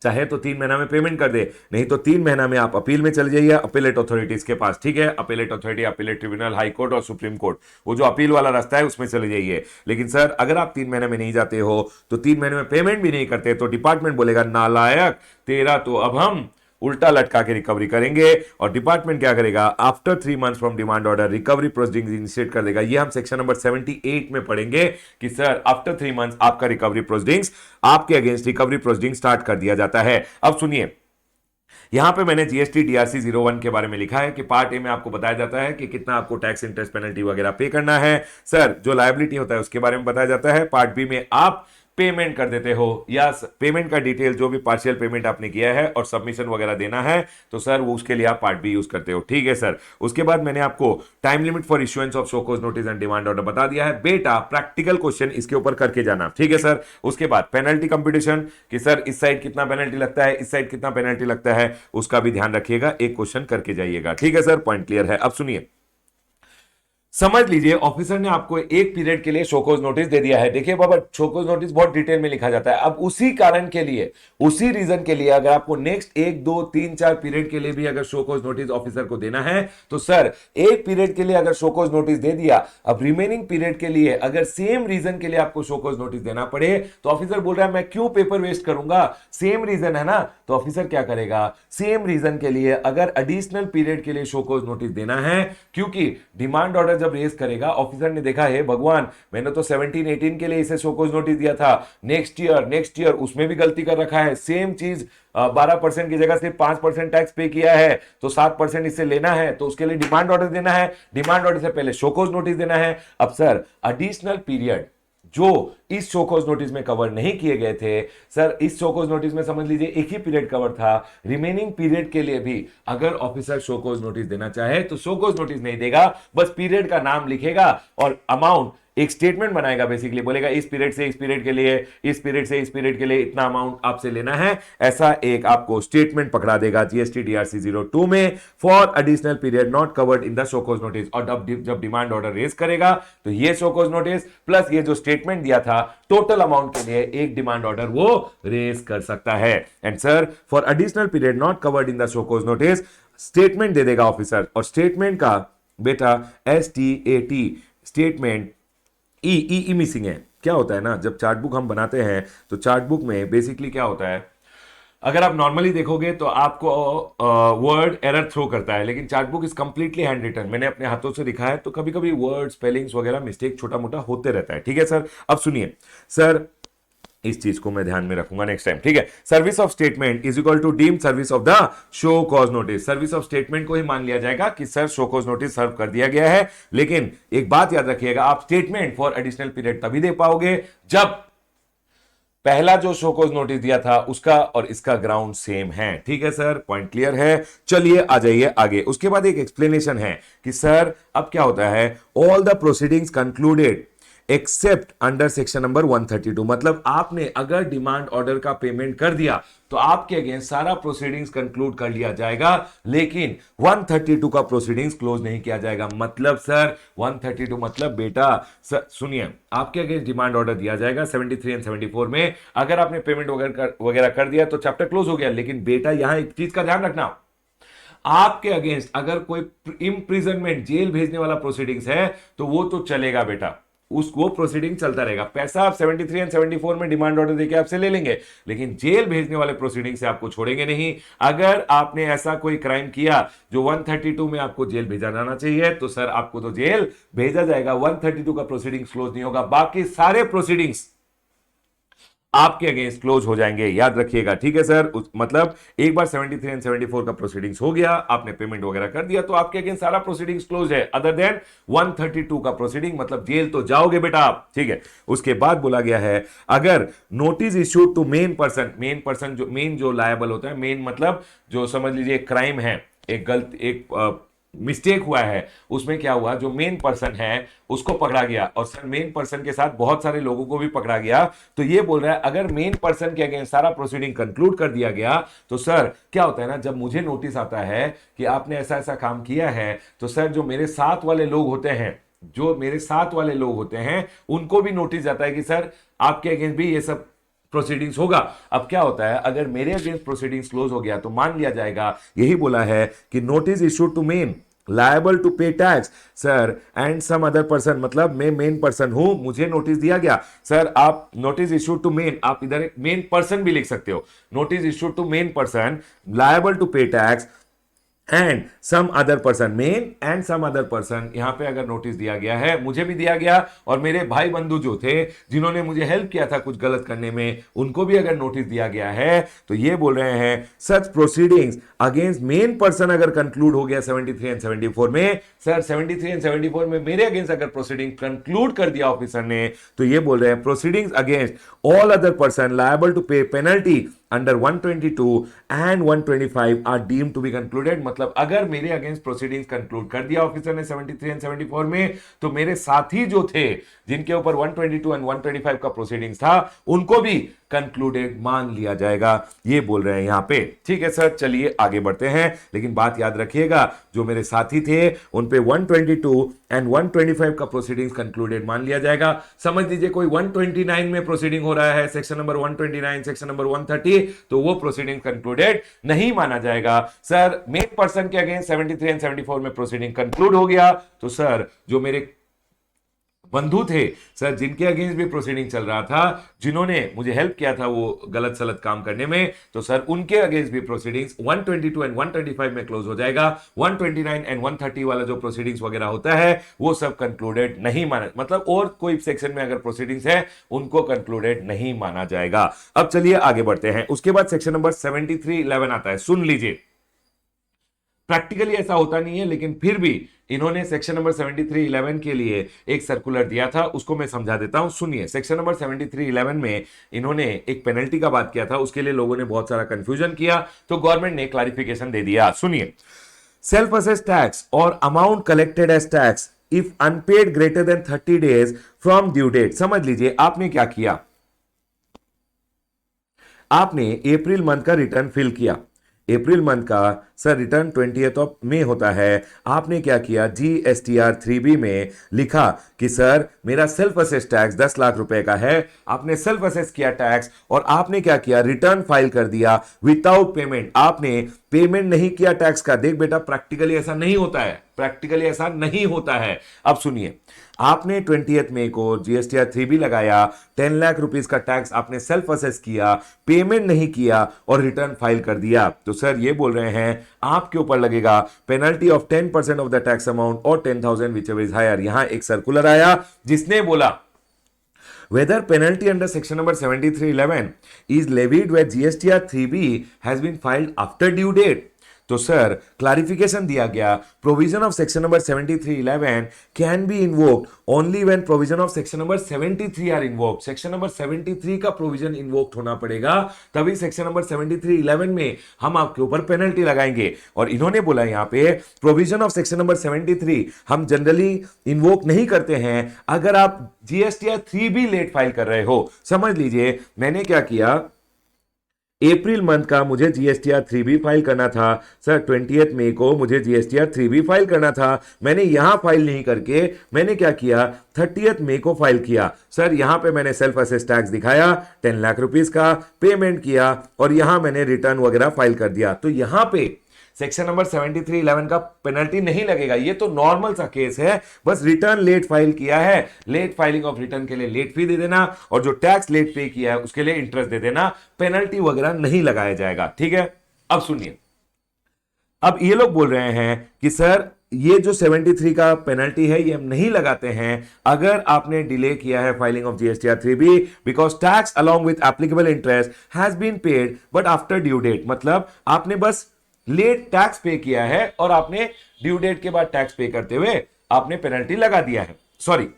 चाहे तो 3 महीना में पेमेंट कर दे, नहीं तो 3 महीना में आप अपील में चले जाइए अपेलेट अथॉरिटीज के पास। ठीक है, appellate authority, appellate tribunal, high court और सुप्रीम कोर्ट, वो जो अपील वाला रास्ता है उसमें चले जाइए। लेकिन सर अगर आप 3 महीने में नहीं जाते हो, तो 3 महीने में पेमेंट भी नहीं करते, तो डिपार्टमेंट बोलेगा नालायक तेरा तो अब हम उल्टा लटका के रिकवरी करेंगे, और डिपार्टमेंट क्या करेगा, after 3 months from demand order recovery proceeding initiate कर देगा। ये हम सेक्शन नंबर 78 में पढ़ेंगे कि सर आफ्टर 3 मंथ्स आपका रिकवरी प्रोसीडिंग्स, आपके अगेंस्ट रिकवरी प्रोसीडिंग स्टार्ट कर दिया जाता है। अब सुनिए, यहां पे मैंने जीएसटी डीआरसी 01 के बारे में लिखा है कि पार्ट ए में आपको बताया जाता है कि कितना आपको टैक्स, इंटरेस्ट, पेनल्टी वगैरह पे करना है। सर जो लायबिलिटी होता है उसके बारे में बताया जाता है। पार्ट बी में आप पेमेंट कर देते हो, या पेमेंट का डिटेल जो भी पार्शियल पेमेंट आपने किया है और सबमिशन वगैरह देना है, तो सर वो उसके लिए आप पार्ट बी यूज करते हो। ठीक है सर, उसके बाद मैंने आपको time limit for issuance of show cause notice and demand order बता दिया है। बेटा प्रैक्टिकल क्वेश्चन इसके ऊपर करके जाना। ठीक है सर, उसके बाद पेनल्टी कंपटीशन कि सर इस साइड कितना पेनल्टी लगता है, इस साइड कितना पेनल्टी लगता है, उसका भी ध्यान रखिएगा, एक क्वेश्चन करके जाइएगा। ठीक है सर, पॉइंट क्लियर है। अब सुनिए, समझ लीजिए ऑफिसर ने आपको एक पीरियड के लिए शोकॉज नोटिस दे दिया है। देखिए बाबा, शोकॉज नोटिस बहुत डिटेल में लिखा जाता है। अब उसी कारण के लिए, उसी रीजन के लिए अगर आपको नेक्स्ट 1 2 3 4 पीरियड के लिए भी अगर शोकॉज नोटिस ऑफिसर को देना है, तो सर एक पीरियड के लिए अगर शोकॉज नोटिस दे दिया, अब रिमेनिंग पीरियड के लिए अगर सेम रीजन के लिए आपको शोकॉज नोटिस देना पड़े, तो ऑफिसर बोल रहा है मैं क्यों पेपर वेस्ट करूंगा, सेम रीजन है ना, तो ऑफिसर क्या करेगा, सेम रीजन के लिए अगर एडिशनल पीरियड के लिए शोकॉज नोटिस देना है, क्योंकि डिमांड ऑर्डर जब रेज करेगा, ऑफिसर ने देखा है भगवान मैंने तो 17-18 के लिए इसे शोकॉज नोटिस दिया था, नेक्स्ट ईयर उसमें भी गलती कर रखा है, सेम चीज 12% की जगह सिर्फ 5% टैक्स पे किया है, तो 7% इससे लेना है, तो उसके लिए डिमांड ऑर्डर देना है, डिमांड ऑर्डर से पहले शोकॉज नोटिस देना है। अब सर एडिशनल पीरियड जो इस शोकॉज नोटिस में कवर नहीं किए गए थे, सर इस शोकॉज नोटिस में समझ लीजिए एक ही पीरियड कवर था, रिमेनिंग पीरियड के लिए भी अगर ऑफिसर शोकॉज नोटिस देना चाहे तो शोकॉज नोटिस नहीं देगा, बस पीरियड का नाम लिखेगा और अमाउंट एक स्टेटमेंट बनाएगा, बेसिकली बोलेगा इस पीरियड से इस पीरियड के लिए, इस पीरियड से इस पीरियड के लिए इतना अमाउंट आपसे लेना है, ऐसा एक आपको स्टेटमेंट पकड़ा देगा जीएसटी डीआरसी 02 में for additional period not covered in the show cause notice. और जब डिमांड ऑर्डर रेज करेगा तो ये शो कॉज नोटिस प्लस ये जो स्टेटमेंट दिया था टोटल अमाउंट के लिए एक डिमांड ऑर्डर वो रेज कर सकता है। And sir for additional period not covered in the show cause notice statement दे देगा ऑफिसर, और स्टेटमेंट का बेटा STAT स्टेटमेंट ई मिसिंग है। क्या होता है ना, जब चार्ट बुक हम बनाते हैं तो चार्ट बुक में बेसिकली क्या होता है, अगर आप नॉर्मली देखोगे तो आपको वर्ड एरर थ्रो करता है, लेकिन chart book is completely handwritten, मैंने अपने हाथों से लिखा है, तो कभी कभी वर्ड स्पेलिंग्स वगैरह मिस्टेक छोटा मोटा होते रहता है। ठीक है सर, अब सुनिए सर, इस चीज को मैं ध्यान में रखूंगा नेक्स्ट टाइम। ठीक है, service of statement is equal to deemed service of the show cause notice. Service of statement को ही मान लिया जाएगा कि sir show cause notice serve कर दिया गया है, लेकिन एक बात याद रखिएगा, आप स्टेटमेंट फॉर एडिशनल पीरियड तभी दे पाओगे जब पहला जो शो कॉज नोटिस दिया था उसका और इसका ग्राउंड सेम है। ठीक है सर, पॉइंट क्लियर है। चलिए आ जाइए आगे। उसके बाद एक एक्सप्लेनेशन है कि सर अब क्या होता है, all the proceedings concluded accept under section number 132, मतलब आपने अगर डिमांड ऑर्डर का पेमेंट कर दिया तो आपके अगेंस्ट सारा प्रोसीडिंग्स कंक्लूड कर लिया जाएगा, लेकिन 132 का प्रोसीडिंग्स क्लोज नहीं किया जाएगा। मतलब सर 132 मतलब बेटा सर सुनिए, आपके अगेंस्ट डिमांड ऑर्डर दिया जाएगा 73 एंड 74 में, अगर आपने पेमेंट वगैरह कर दिया तो चैप्टर क्लोज हो गया। लेकिन बेटा यहां एक चीज का ध्यान रखना, आपके अगेंस्ट अगर कोई इम्प्रिजनमेंट जेल भेजने वाला प्रोसीडिंग्स है तो वो तो चलेगा बेटा, उसको प्रोसीडिंग चलता रहेगा। पैसा आप 73 एंड 74 में डिमांड ऑर्डर देके आपसे ले लेंगे, लेकिन जेल भेजने वाले प्रोसीडिंग से आपको छोड़ेंगे नहीं। अगर आपने ऐसा कोई क्राइम किया जो 132 में आपको जेल भेजा जाना चाहिए तो सर आपको तो जेल भेजा जाएगा, 132 का प्रोसीडिंग क्लोज नहीं होगा, बाकी सारे प्रोसीडिंग्स आपके अगेंस्ट क्लोज हो जाएंगे, याद रखिएगा। ठीक है सर, मतलब एक बार 73 एंड 74 का प्रोसीडिंग्स हो गया, आपने पेमेंट वगैरह कर दिया तो आपके अगेंस्ट सारा प्रोसीडिंग्स क्लोज है, अदर देन 132 का प्रोसीडिंग, मतलब जेल तो जाओगे बेटा आप। ठीक है, उसके बाद बोला गया है अगर notice issued to main person जो मेन जो लायबल होता है, मेन मतलब जो समझ लीजिए क्राइम है, एक मिस्टेक हुआ है, उसमें क्या हुआ, जो मेन पर्सन है उसको पकड़ा गया, और सर मेन पर्सन के साथ बहुत सारे लोगों को भी पकड़ा गया, तो ये बोल रहा है अगर मेन पर्सन के अगेंस्ट सारा प्रोसीडिंग कंक्लूड कर दिया गया तो सर क्या होता है ना, जब मुझे नोटिस आता है कि आपने ऐसा ऐसा काम किया है, तो सर जो मेरे साथ वाले लोग होते हैं उनको भी नोटिस जाता है कि सर आपके अगेंस्ट भी ये सब प्रोसीडिंग्स होगा। अब क्या होता है, अगर मेरे अगेंस्ट प्रोसीडिंग्स क्लोज हो गया तो मान लिया जाएगा, यही बोला है कि notice issued to main liable to pay tax sir and some other person, मतलब मैं मेन पर्सन हूं, मुझे नोटिस दिया गया। सर आप नोटिस इशूड टू मेन, आप इधर एक मेन पर्सन भी लिख सकते हो, notice issued to main person liable to pay tax and some other person, main and some other person, यहां पे अगर नोटिस दिया गया है, मुझे भी दिया गया और मेरे भाई बंधु जो थे जिन्होंने मुझे हेल्प किया था कुछ गलत करने में, उनको भी अगर नोटिस दिया गया है, तो ये बोल रहे हैं सच प्रोसीडिंग्स अगेंस्ट मेन पर्सन अगर कंक्लूड हो गया 73 एंड 74 में, सर 73 एंड 74 में मेरे अगेंस्ट अगर प्रोसीडिंग कंक्लूड कर दिया ऑफिसर ने, तो ये बोल रहे हैं proceedings against all other person liable to pay penalty under 122 and 125 are deemed to be concluded, मतलब अगर मेरे अगेंस्ट प्रोसीडिंग्स कंक्लूड कर दिया ऑफिसर ने 73 एंड 74 में, तो मेरे साथी जो थे जिनके ऊपर 122 एंड 125 का प्रोसीडिंग्स था उनको भी कंक्लूडेड मान लिया जाएगा, ये बोल रहे हैं यहां पे। ठीक है सर, चलिए आगे बढ़ते हैं, लेकिन बात याद रखिएगा जो मेरे साथी थे उन पे 122 एंड 125 का प्रोसीडिंग्स कंक्लूडेड मान लिया जाएगा। समझ लीजिए कोई 129 में प्रोसीडिंग हो रहा है, सेक्शन नंबर 129, सेक्शन नंबर 130, तो वो प्रोसीडिंग कंक्लूडेड नहीं माना जाएगा। सर मेन पर्सन के अगेंस्ट 73 एंड 74 में प्रोसीडिंग कंक्लूड हो गया, तो सर जो मेरे बंधु थे सर जिनके अगेंस्ट भी प्रोसीडिंग चल रहा था, जिन्होंने मुझे हेल्प किया था वो गलत सलत काम करने में, तो सर उनके अगेंस्ट भी प्रोसीडिंग्स 122 एंड 125 में क्लोज हो जाएगा। 129 एंड 130 वाला जो प्रोसीडिंग्स वगैरह होता है वो सब कंक्लूडेड नहीं माना, मतलब और कोई सेक्शन में अगर प्रोसीडिंग्स है उनको कंक्लूडेड नहीं माना जाएगा। अब चलिए आगे बढ़ते हैं। उसके बाद सेक्शन नंबर 7311 आता है, सुन लीजिए। प्रैक्टिकली ऐसा होता नहीं है, लेकिन फिर भी इन्होंने सेक्शन नंबर 7311 के लिए एक सर्कुलर दिया था, उसको मैं समझा देता हूं, सुनिए। सेक्शन नंबर 7311 में इन्होंने एक पेनल्टी का बात किया था, उसके लिए लोगों ने बहुत सारा कंफ्यूजन किया, तो गवर्नमेंट ने क्लैरिफिकेशन दे दिया। सुनिए, सेल्फ असेस टैक्स और amount collected as tax if unpaid greater than 30 days from due date. समझ लीजिए आपने क्या किया, आपने अप्रैल मंथ का रिटर्न फिल किया। अप्रैल मंथ का sir return 20th of May होता है। आपने क्या किया, GSTR 3B में लिखा कि सर मेरा सेल्फ असेस टैक्स 10 लाख रुपए का है। आपने सेल्फ असेस किया टैक्स और आपने क्या किया, रिटर्न फाइल कर दिया विदाउट पेमेंट। आपने पेमेंट नहीं किया टैक्स का। देख बेटा, प्रैक्टिकली ऐसा नहीं होता है, प्रैक्टिकली ऐसा नहीं होता है। अब सुनिए, आपने 20th मई को GSTR 3B लगाया, 10 लाख रुपीस का टैक्स आपने सेल्फ असेस किया, पेमेंट नहीं किया और रिटर्न फाइल कर दिया। तो सर ये बोल रहे हैं आपके ऊपर लगेगा penalty of 10% of the tax amount और 10,000 विच एवर इज हायर। यहां एक सर्कुलर आया जिसने बोला whether penalty under section number 7311 is levied where GSTR 3B has been filed after due date। तो सर क्लैरिफिकेशन दिया गया, provision of section number 7311 can be invoked only when provision of section number 73 are invoked. Section number 73 का provision invoked होना पड़ेगा, तभी section number 7311 में हम आपके ऊपर पेनल्टी लगाएंगे। और इन्होंने बोला यहां पे प्रोविजन ऑफ सेक्शन नंबर 73 हम जनरली इन्वोक नहीं करते हैं अगर आप GSTR 3B लेट फाइल कर रहे हो। समझ लीजिए मैंने क्या किया, अप्रैल मंथ का मुझे GSTR 3B फाइल करना था। सर 20th मई को मुझे GSTR 3B फाइल करना था। मैंने यहां फाइल नहीं करके मैंने क्या किया, 30th मई को फाइल किया। सर यहां पे मैंने सेल्फ असेस टैक्स दिखाया 10 लाख रुपीस का, पेमेंट किया और यहां मैंने रिटर्न वगैरह फाइल कर दिया। तो यहां पे सेक्शन नंबर 7311 का पेनल्टी नहीं लगेगा। ये तो नॉर्मल सा केस है, बस रिटर्न लेट फाइल किया है, लेट फाइलिंग ऑफ रिटर्न के लिए लेट फी दे देना और जो टैक्स लेट पे किया है उसके लिए इंटरेस्ट दे देना, पेनल्टी वगैरह नहीं लगाया जाएगा। ठीक है, अब सुनिए, अब ये लोग बोल रहे हैं कि सर ये जो 73 का पेनल्टी है ये हम नहीं लगाते हैं अगर आपने डिले किया है filing of GSTR 3B because tax along with applicable interest has been paid but after due date. मतलब आपने बस लेट टैक्स पे किया है और आपने ड्यू डेट के बाद टैक्स पे करते हुए आपने पेनल्टी लगा दिया है। सॉरी,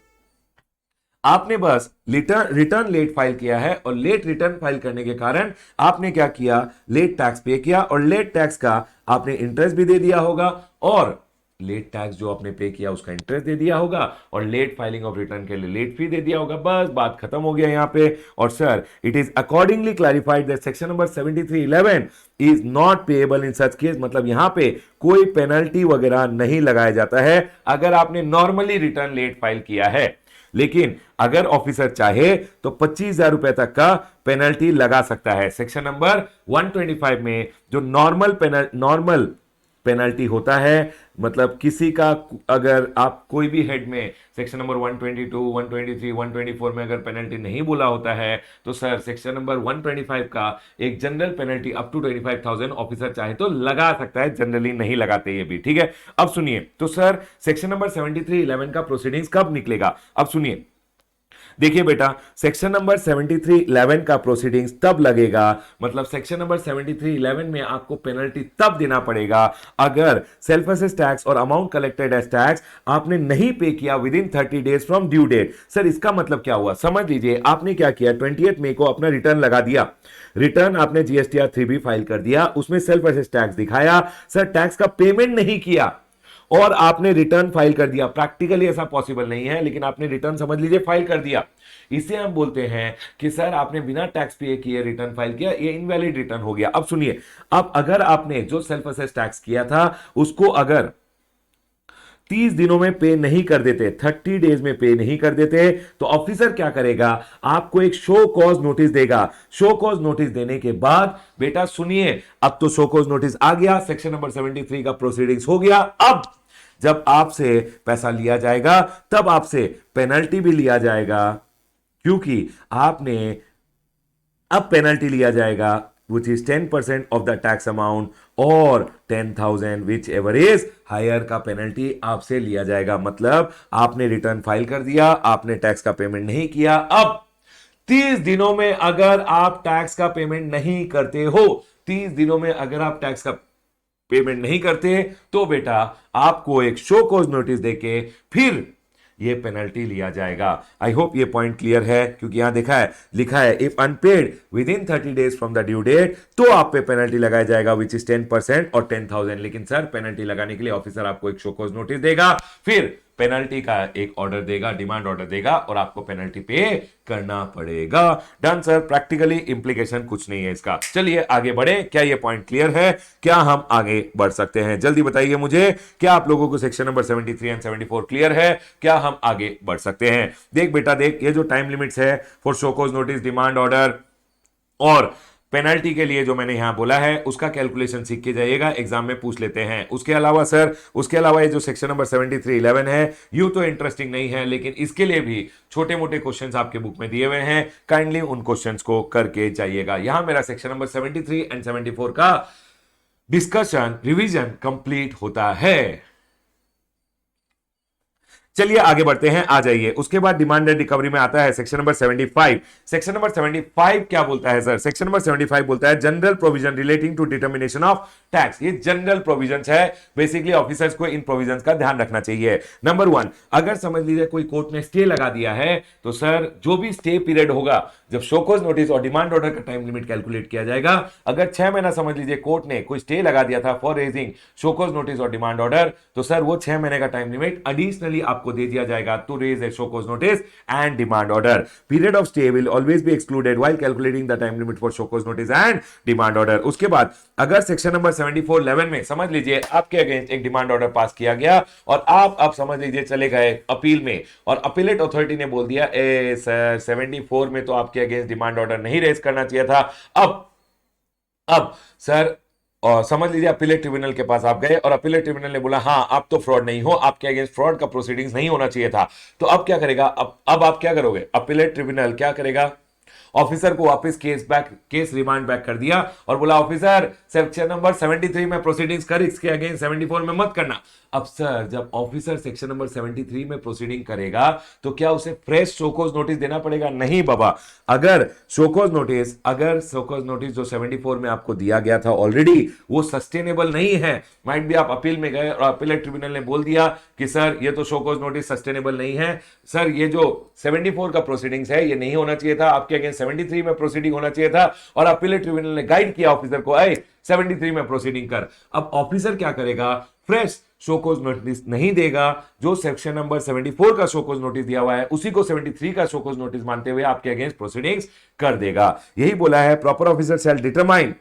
आपने बस रिटर्न लेट फाइल किया है और लेट रिटर्न फाइल करने के कारण आपने क्या किया, लेट टैक्स पे किया और लेट टैक्स का आपने इंटरेस्ट भी दे दिया होगा और लेट टैक्स जो आपने पे किया उसका इंटरेस्ट दे दिया होगा और लेट फाइलिंग ऑफ रिटर्न के लिए लेट फी दे दिया होगा। बस बात खत्म हो गया यहां पे। और sir it is accordingly clarified that section number 7311 is not payable in such case. मतलब यहां पे कोई पेनल्टी वगैरह नहीं लगाया जाता है अगर आपने नॉर्मली रिटर्न लेट फाइल किया है। लेकिन अगर ऑफिसर चाहे तो 25,000 रुपए तक का पेनल्टी लगा सकता है। सेक्शन नंबर 125 में जो नॉर्मल पेनल्टी होता है, मतलब किसी का अगर आप कोई भी हेड में सेक्शन नंबर 122, 123, 124 में अगर पेनल्टी नहीं बोला होता है तो सर सेक्शन नंबर 125 का एक general penalty up to 25,000 officer चाहे तो लगा सकता है, जनरली नहीं लगाते ये भी। ठीक है, अब सुनिए, तो सर सेक्शन नंबर 7311 का प्रोसीडिंग्स कब निकलेगा, अब सुनिए। देखिए बेटा, सेक्शन नंबर 7311 का प्रोसीडिंग्स तब लगेगा, मतलब सेक्शन नंबर 7311 में आपको पेनल्टी तब देना पड़ेगा अगर सेल्फ असेस टैक्स और अमाउंट कलेक्टेड एज टैक्स आपने नहीं पे किया within 30 days from due date. Sir इसका मतलब क्या हुआ, समझ लीजिए आपने क्या किया, 20th मई को अपना रिटर्न लगा दिया, रिटर्न आपने GSTR 3B फाइल कर दिया, उसमें सेल्फ असेस टैक्स दिखाया, सर टैक्स का पेमेंट नहीं किया और आपने रिटर्न फाइल कर दिया। प्रैक्टिकली ऐसा पॉसिबल नहीं है लेकिन आपने रिटर्न समझ लीजिए फाइल कर दिया। इसे हम बोलते हैं कि सर आपने बिना टैक्स पे किए रिटर्न फाइल किया, ये इनवैलिड रिटर्न हो गया। अब सुनिए, अब अगर आपने जो सेल्फ असेस टैक्स किया था उसको अगर 30 दिनों में पे नहीं कर देते, 30 डेज में पे नहीं कर देते, तो ऑफिसर क्या करेगा, आपको एक शो कॉज नोटिस देगा। शो कॉज नोटिस देने के बाद बेटा सुनिए, अब तो शो कॉज नोटिस आ गया, सेक्शन नंबर 73 का प्रोसीडिंग्स हो गया। अब जब आपसे पैसा लिया जाएगा तब आपसे पेनल्टी भी लिया जाएगा, क्योंकि आपने अब पेनल्टी लिया जाएगा which is 10% of the tax amount और 10,000 which ever is higher का पेनल्टी आपसे लिया जाएगा। मतलब आपने रिटर्न फाइल कर दिया, आपने टैक्स का पेमेंट नहीं किया, अब 30 दिनों में अगर आप टैक्स का पेमेंट नहीं करते हो, 30 दिनों में अगर आप टैक्स का पेमेंट नहीं करते तो बेटा आपको एक शो कॉज नोटिस देके फिर ये पेनल्टी लिया जाएगा। आई होप ये पॉइंट क्लियर है, क्योंकि यहां लिखा है if unpaid within 30 days from the due date तो आप पे पेनल्टी लगाया जाएगा विच इज 10% और 10,000। लेकिन सर पेनल्टी लगाने के लिए ऑफिसर आपको एक शो कॉज नोटिस देगा, फिर पेनल्टी का एक ऑर्डर देगा, डिमांड ऑर्डर देगा और आपको पेनल्टी पे करना पड़ेगा। डन सर, प्रैक्टिकली इंप्लीकेशन कुछ नहीं है इसका। चलिए आगे बढ़े, क्या ये पॉइंट क्लियर है? क्या हम आगे बढ़ सकते हैं? जल्दी बताइए मुझे, क्या आप लोगों को सेक्शन नंबर 73 एंड 74 क्लियर है? क्या हम आगे बढ़ सकते हैं? देख बेटा देख, ये जो टाइम लिमिट्स है for show cause notice, demand order और पेनल्टी के लिए जो मैंने यहां बोला है उसका कैलकुलेशन सीख के जाइएगा, एग्जाम में पूछ लेते हैं। उसके अलावा सर, उसके अलावा ये जो सेक्शन नंबर 7311 है यूं तो इंटरेस्टिंग नहीं है, लेकिन इसके लिए भी छोटे मोटे क्वेश्चंस आपके बुक में दिए हुए हैं, काइंडली उन क्वेश्चंस को करके जाइएगा। यहां मेरा सेक्शन नंबर 73 एंड 74 का डिस्कशन रिवीजन कंप्लीट होता है। चलिए आगे बढ़ते हैं, आ जाइए। उसके बाद डिमांड एंड रिकवरी में आता है सेक्शन नंबर 75। सेक्शन नंबर 75 क्या बोलता है सर? सेक्शन नंबर 75 बोलता है general provision relating to determination of tax. ये जनरल प्रोविजंस है, बेसिकली ऑफिसर्स को इन प्रोविजंस का ध्यान रखना चाहिए। नंबर 1, अगर समझ लीजिए कोई कोर्ट ने स्टे लगा दिया है तो सर जो भी स्टे पीरियड होगा, जब शोकॉज नोटिस और डिमांड ऑर्डर का टाइम लिमिट कैलकुलेट किया जाएगा, अगर 6 महीना समझ लीजिए कोर्ट ने कोई स्टे लगा दिया था फॉर रेजिंग शोकॉज नोटिस और डिमांड ऑर्डर, तो सर वो 6 महीने का टाइम लिमिट एडिशनली आपको दे दिया जाएगा to raise a show cause notice and demand order. Period of stay will always be excluded while calculating the time limit for show cause notice and demand order. उसके बाद अगर सेक्शन नंबर 7411 में समझ लीजिए आपके अगेंस्ट एक डिमांड ऑर्डर पास किया गया और आप समझ लीजिए चले गए अपील में, और अपीलेट अथॉरिटी ने बोल दिया ए सर 74 में तो आपके अगेंस्ट डिमांड ऑर्डर नहीं रेज करना चाहिए था। अब सर और समझ लीजिए अपीलेट ट्रिब्यूनल के पास आप गए और अपीलेट ट्रिब्यूनल ने बोला हाँ आप तो फ्रॉड नहीं हो, आपके अगेंस्ट फ्रॉड का प्रोसीडिंग्स नहीं होना चाहिए था। तो अब क्या करेगा? अब आप क्या करोगे? अपीलेट ट्रिब्यूनल क्या करेगा? ऑफिसर को वापस केस रिमांड बैक कर दिया और बोला ऑफिसर सेक्शन नंबर 73 में प्रोसीडिंग्स कर, इसके अगेंस्ट 74 में मत करना। अब सर जब ऑफिसर सेक्शन नंबर 73 में प्रोसीडिंग करेगा तो क्या उसे फ्रेश शोकॉज नोटिस देना पड़ेगा? नहीं बाबा। अगर शोकॉज नोटिस जो 74 में आपको दिया गया था ऑलरेडी वो सस्टेनेबल नहीं है, माइट भी आप अपील में गए और अपीलेट ट्रिब्यूनल ने बोल दिया कि सर ये तो शोकॉज नोटिस सस्टेनेबल नहीं है, सर ये जो 74 का प्रोसीडिंग्स है ये नहीं होना चाहिए था, आपके अगेंस्ट 73 में प्रोसीडिंग होना चाहिए था, और अपीलेट ट्रिब्यूनल ने गाइड किया ऑफिसर को 73 में प्रोसीडिंग कर। अब ऑफिसर क्या करेगा? फ्रेश शोकॉज नोटिस नहीं देगा, जो सेक्शन नंबर 74 का शोकॉज नोटिस दिया हुआ है उसी को 73 का शोकॉज नोटिस मानते हुए आपके अगेंस्ट प्रोसीडिंग्स कर देगा। यही बोला है proper officer shall determine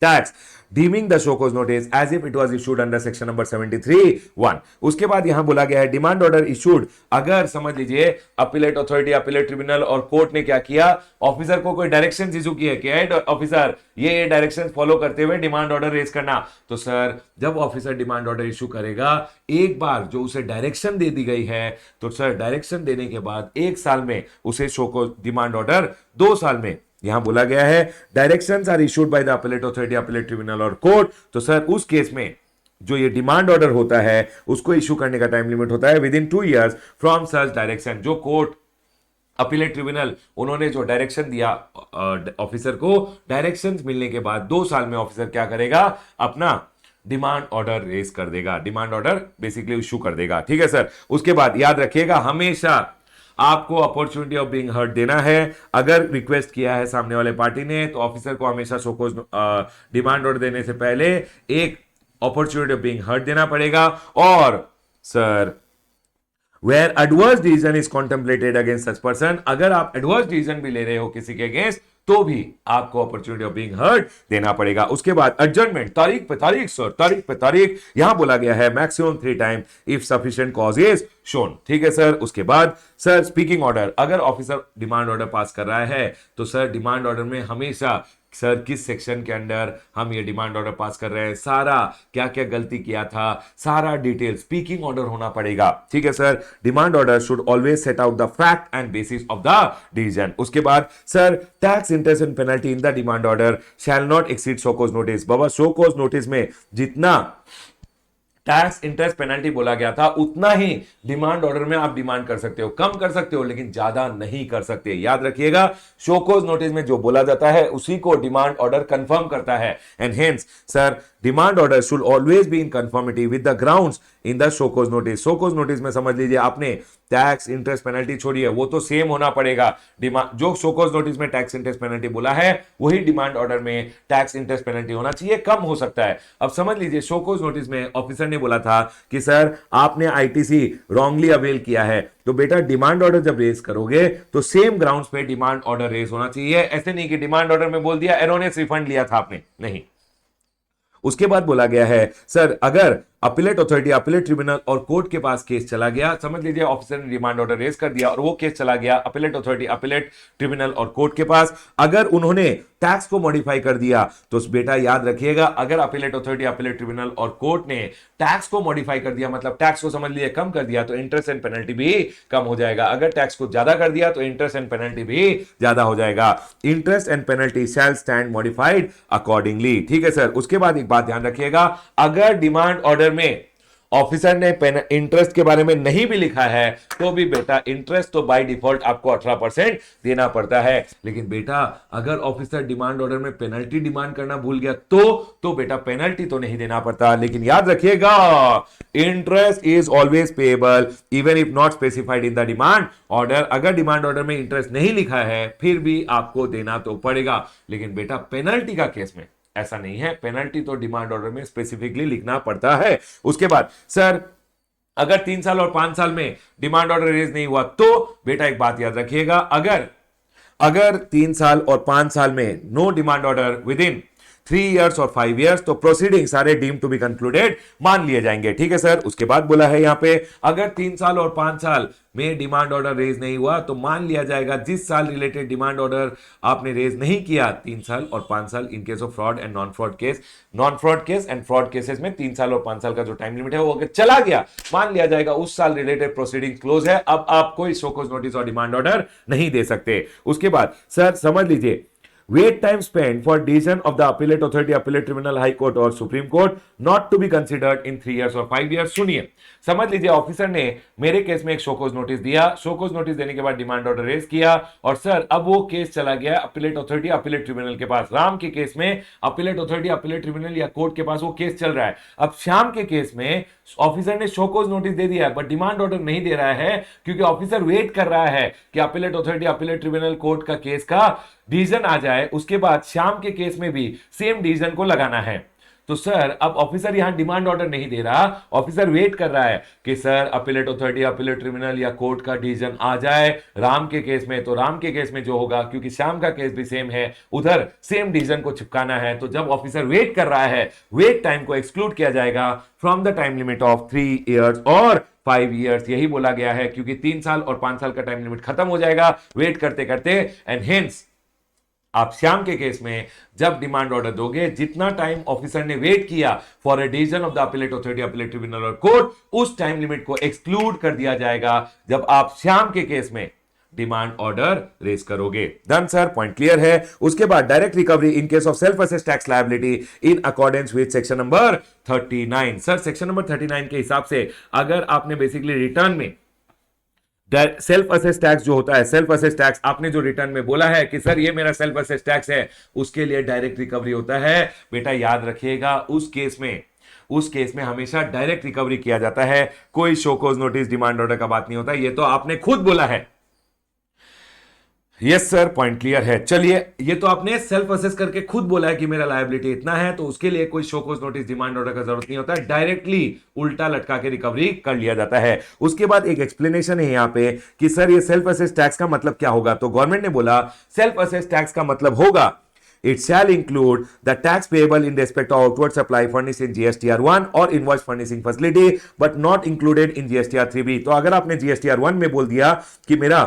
tax deeming the show cause notice as if it was issued under section number 73(1). उसके बाद यहां बोला गया है डिमांड ऑर्डर इशूड, अगर समझ लीजिए अपीलेट अथॉरिटी, अपीलेट ट्रिब्यूनल और कोर्ट ने क्या किया, ऑफिसर को कोई डायरेक्शन इशू किए कि ऑफिसर ये डायरेक्शन फॉलो करते हुए डिमांड ऑर्डर रेज करना, तो सर जब ऑफिसर डिमांड ऑर्डर इशू करेगा, एक बार जो उसे डायरेक्शन दे दी गई है तो सर डायरेक्शन देने के बाद 1 साल में उसे शो कॉज डिमांड ऑर्डर 2 साल में, यहां बोला गया है directions are issued by the appellate authority, appellate tribunal और कोर्ट, तो सर उस केस में जो ये डिमांड ऑर्डर होता है उसको इशू करने का टाइम लिमिट होता है with in 2 years from such direction. जो कोर्ट, अपीलेट ट्रिब्यूनल उन्होंने जो डायरेक्शन दिया ऑफिसर को, डायरेक्शंस मिलने के बाद 2 साल में ऑफिसर क्या करेगा? अपना डिमांड ऑर्डर रेज कर देगा, डिमांड ऑर्डर बेसिकली इशू कर देगा। ठीक है सर। उसके बाद याद रखिएगा हमेशा आपको अपॉर्चुनिटी ऑफ बीइंग हर्ड देना है। अगर रिक्वेस्ट किया है सामने वाले पार्टी ने तो ऑफिसर को हमेशा शोकॉज डिमांड ऑर्डर देने से पहले एक अपॉर्चुनिटी ऑफ बीइंग हर्ड देना पड़ेगा। और sir where adverse decision is contemplated against such person, अगर आप एडवर्स डिसीजन भी ले रहे हो किसी के अगेंस्ट तो भी आपको अपॉर्चुनिटी ऑफ बीइंग हर्ड देना पड़ेगा। उसके बाद एडजर्नमेंट, तारीख पे तारीख सर, तारीख पे तारीख, यहां बोला गया है maximum 3 time if sufficient cause is shown. ठीक है सर। उसके बाद सर स्पीकिंग ऑर्डर, अगर ऑफिसर डिमांड ऑर्डर पास कर रहा है तो सर डिमांड ऑर्डर में हमेशा सर किस सेक्शन के अंडर हम ये डिमांड ऑर्डर पास कर रहे हैं, सारा क्या क्या गलती किया था, सारा डिटेल स्पीकिंग ऑर्डर होना पड़ेगा। ठीक है sir. Demand order should always set out the fact and bases of the decision. उसके बाद sir tax, interest and penalty in the demand order shall not exceed show cause notice. Baba show cause notice में जितना tax, interest, penalty बोला गया था उतना ही demand order में आप डिमांड कर सकते हो, कम कर सकते हो लेकिन ज्यादा नहीं कर सकते। याद रखिएगा शोकॉज नोटिस में जो बोला जाता है उसी को डिमांड ऑर्डर कंफर्म करता है। And hence sir demand order should always be in conformity with the grounds in the show cause notice. Show cause notice में समझ लीजिए आपने टैक्स इंटरेस्ट पेनल्टी छोड़ी है, वो तो सेम होना पड़ेगा। डिमांड जो शो कॉज नोटिस में टैक्स इंटरेस्ट पेनल्टी बोला है वही डिमांड ऑर्डर में टैक्स इंटरेस्ट पेनल्टी होना चाहिए, कम हो सकता है। अब समझ लीजिए शो कॉज नोटिस में ऑफिसर ने बोला था कि सर आपने आईटीसी रॉन्गली अवेल किया है, तो बेटा डिमांड ऑर्डर जब रेज करोगे तो सेम ग्राउंड्स पे डिमांड ऑर्डर रेज होना चाहिए। ऐसे नहीं कि डिमांड ऑर्डर में बोल दिया एरोनियस रिफंड लिया था आपने, नहीं। उसके बाद बोला गया है सर अगर अपीलेट अथॉरिटी, अपीलेट ट्रिब्यूनल और कोर्ट के पास केस चला गया, समझ लीजिए ऑफिसर ने डिमांड ऑर्डर रेज कर दिया और वो केस चला गया अपीलेट अथॉरिटी, अपीलेट ट्रिब्यूनल और कोर्ट के पास, अगर उन्होंने टैक्स को मॉडिफाई कर दिया तो बेटा याद रखिएगा, अगर अपीलेट अथॉरिटी, अपीलेट ट्रिब्यूनल और कोर्ट ने टैक्स को मॉडिफाई कर दिया, मतलब टैक्स को समझ लीजिए कम कर दिया, तो इंटरेस्ट एंड पेनल्टी भी कम हो जाएगा। अगर टैक्स को ज्यादा कर दिया तो इंटरेस्ट एंड पेनल्टी भी ज्यादा हो जाएगा। Interest and penalty shell stand modified accordingly. ठीक है सर। उसके बाद एक बात ध्यान रखिएगा, अगर डिमांड ऑर्डर में ऑफिसर ने इंटरेस्ट के बारे में नहीं भी लिखा है तो भी बेटा इंटरेस्ट तो बाय डिफॉल्ट आपको 18% देना पड़ता है। लेकिन बेटा अगर ऑफिसर डिमांड ऑर्डर में पेनल्टी डिमांड करना भूल गया तो बेटा पेनल्टी तो नहीं देना पड़ता। लेकिन याद रखिएगा interest is always payable even if not specified in the demand order. अगर डिमांड ऑर्डर में इंटरेस्ट नहीं लिखा है फिर भी आपको देना तो पड़ेगा। लेकिन बेटा पेनल्टी का केस में ऐसा नहीं है, पेनल्टी तो डिमांड ऑर्डर में स्पेसिफिकली लिखना पड़ता है। उसके बाद सर अगर 3 साल और 5 साल में डिमांड ऑर्डर रेज नहीं हुआ तो बेटा एक बात याद रखिएगा, अगर 3 साल और 5 साल में no demand order within 3 years और 5 years तो प्रोसीडिंग सारे डीम टू बी कंक्लूडेड मान लिए जाएंगे। ठीक है सर। उसके बाद बोला है यहां पे अगर 3 साल और 5 साल में डिमांड ऑर्डर रेज नहीं हुआ तो मान लिया जाएगा जिस साल रिलेटेड डिमांड ऑर्डर आपने रेज नहीं किया 3 साल और 5 साल in case of fraud and non fraud case and fraud cases में 3 साल और 5 साल का जो टाइम लिमिट है वो अगर चला गया मान लिया जाएगा उस साल रिलेटेड प्रोसीडिंग क्लोज है, अब आप कोई शो कॉज नोटिस और डिमांड ऑर्डर नहीं दे सकते। उसके बाद सर समझ लीजिए wait time spent for decision of the appellate authority, appellate tribunal, high court or supreme court not to be considered in 3 years or 5 years। सुनिए, समझ लीजिए ऑफिसर ने मेरे केस में एक शो कॉज नोटिस दिया, शो कॉज नोटिस देने के बाद डिमांड ऑर्डर रेज किया और सर अब वो केस चला गया अपीलेट अथॉरिटी, अपीलेट ट्रिब्यूनल के पास। राम के केस में अपीलेट अथॉरिटी, अपीलेट ट्रिब्यूनल या कोर्ट के पास वो केस चल रहा है। अब श्याम के केस में ऑफिसर ने शो कॉज नोटिस दे दिया है बट डिमांड ऑर्डर नहीं दे रहा है क्योंकि ऑफिसर वेट कर रहा है कि appellate authority, appellate tribunal, court का केस का डिसीजन आ जाए, उसके बाद श्याम के केस में भी सेम डिसीजन को लगाना है। तो सर अब ऑफिसर यहां डिमांड ऑर्डर नहीं दे रहा, ऑफिसर वेट कर रहा है कि sir appellate authority, appellate tribunal या कोर्ट का डिसीजन आ जाए राम के केस में। तो राम के केस में जो होगा क्योंकि श्याम का केस भी सेम है उधर सेम डिसीजन को चिपकाना है, तो जब ऑफिसर वेट कर रहा है वेट टाइम को एक्सक्लूड किया जाएगा from the time limit of 3 years और 5 years। यही बोला गया है क्योंकि 3 साल और 5 साल का टाइम लिमिट खत्म हो जाएगा वेट करते करते एंड हेंस आप श्याम के केस में जब डिमांड ऑर्डर दोगे जितना टाइम ऑफिसर ने वेट किया for a decision of the appellate authority, appellate tribunal और कोर्ट, उस टाइम लिमिट को एक्सक्लूड कर दिया जाएगा जब आप श्याम के केस में डिमांड ऑर्डर रेज करोगे। डन सर, पॉइंट क्लियर है। उसके बाद direct recovery in case of self assessed tax liability in accordance with section number 39। Sir section number 39 के हिसाब से अगर आपने बेसिकली रिटर्न में सेल्फ असेस टैक्स जो होता है, सेल्फ असेस टैक्स आपने जो रिटर्न में बोला है कि सर ये मेरा सेल्फ असेस टैक्स है, उसके लिए डायरेक्ट रिकवरी होता है। बेटा याद रखिएगा उस केस में हमेशा डायरेक्ट रिकवरी किया जाता है, कोई show cause notice demand order का बात नहीं होता। ये तो आपने खुद बोला है। यस सर, पॉइंट क्लियर है। चलिए ये तो आपने सेल्फ असेस करके खुद बोला है कि मेरा लायबिलिटी इतना है, तो उसके लिए कोई show cause notice demand order का जरूरत नहीं होता, डायरेक्टली उल्टा लटका के रिकवरी कर लिया जाता है। उसके बाद एक एक्सप्लेनेशन है यहां पे कि सर ये सेल्फ असेस टैक्स का मतलब क्या होगा। तो गवर्नमेंट ने बोला सेल्फ असेस टैक्स का मतलब होगा it shall include the tax payable in respect of outward supply furnished in GSTR1 or invoice furnishing facility but not included in GSTR3B। तो अगर आपने GSTR1 में बोल दिया कि मेरा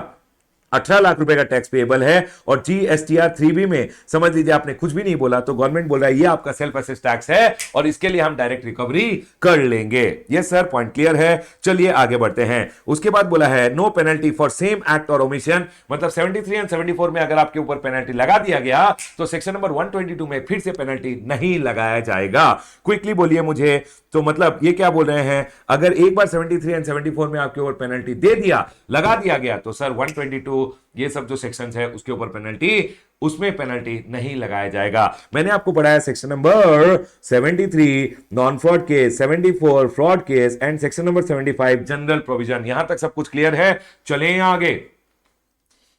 18 लाख रुपए का टैक्स पेएबल है और GSTR 3B में समझ लीजिए आपने कुछ भी नहीं बोला, तो गवर्नमेंट बोल रहा है ये आपका सेल्फ असेस टैक्स है और इसके लिए हम डायरेक्ट रिकवरी कर लेंगे। यस सर, पॉइंट क्लियर है। चलिए आगे बढ़ते हैं। उसके बाद बोला है no penalty for same act और ओमिशन, मतलब 73 एंड 74 में अगर आपके ऊपर पेनल्टी लगा दिया गया तो सेक्शन नंबर 122 में फिर से पेनल्टी नहीं लगाया जाएगा। क्विकली बोलिए मुझे, तो मतलब ये क्या बोल रहे हैं, अगर एक बार 73 एंड 74 में आपके ऊपर पेनल्टी दे दिया, लगा दिया गया, तो सर 122 ये सब जो सेक्शंस है उसके ऊपर पेनल्टी, उसमें पेनल्टी नहीं लगाया जाएगा। मैंने आपको पढ़ाया section number 73 non fraud case, 74 fraud case and section number 75 general provision. यहां तक सब कुछ क्लियर है? चलें आगे,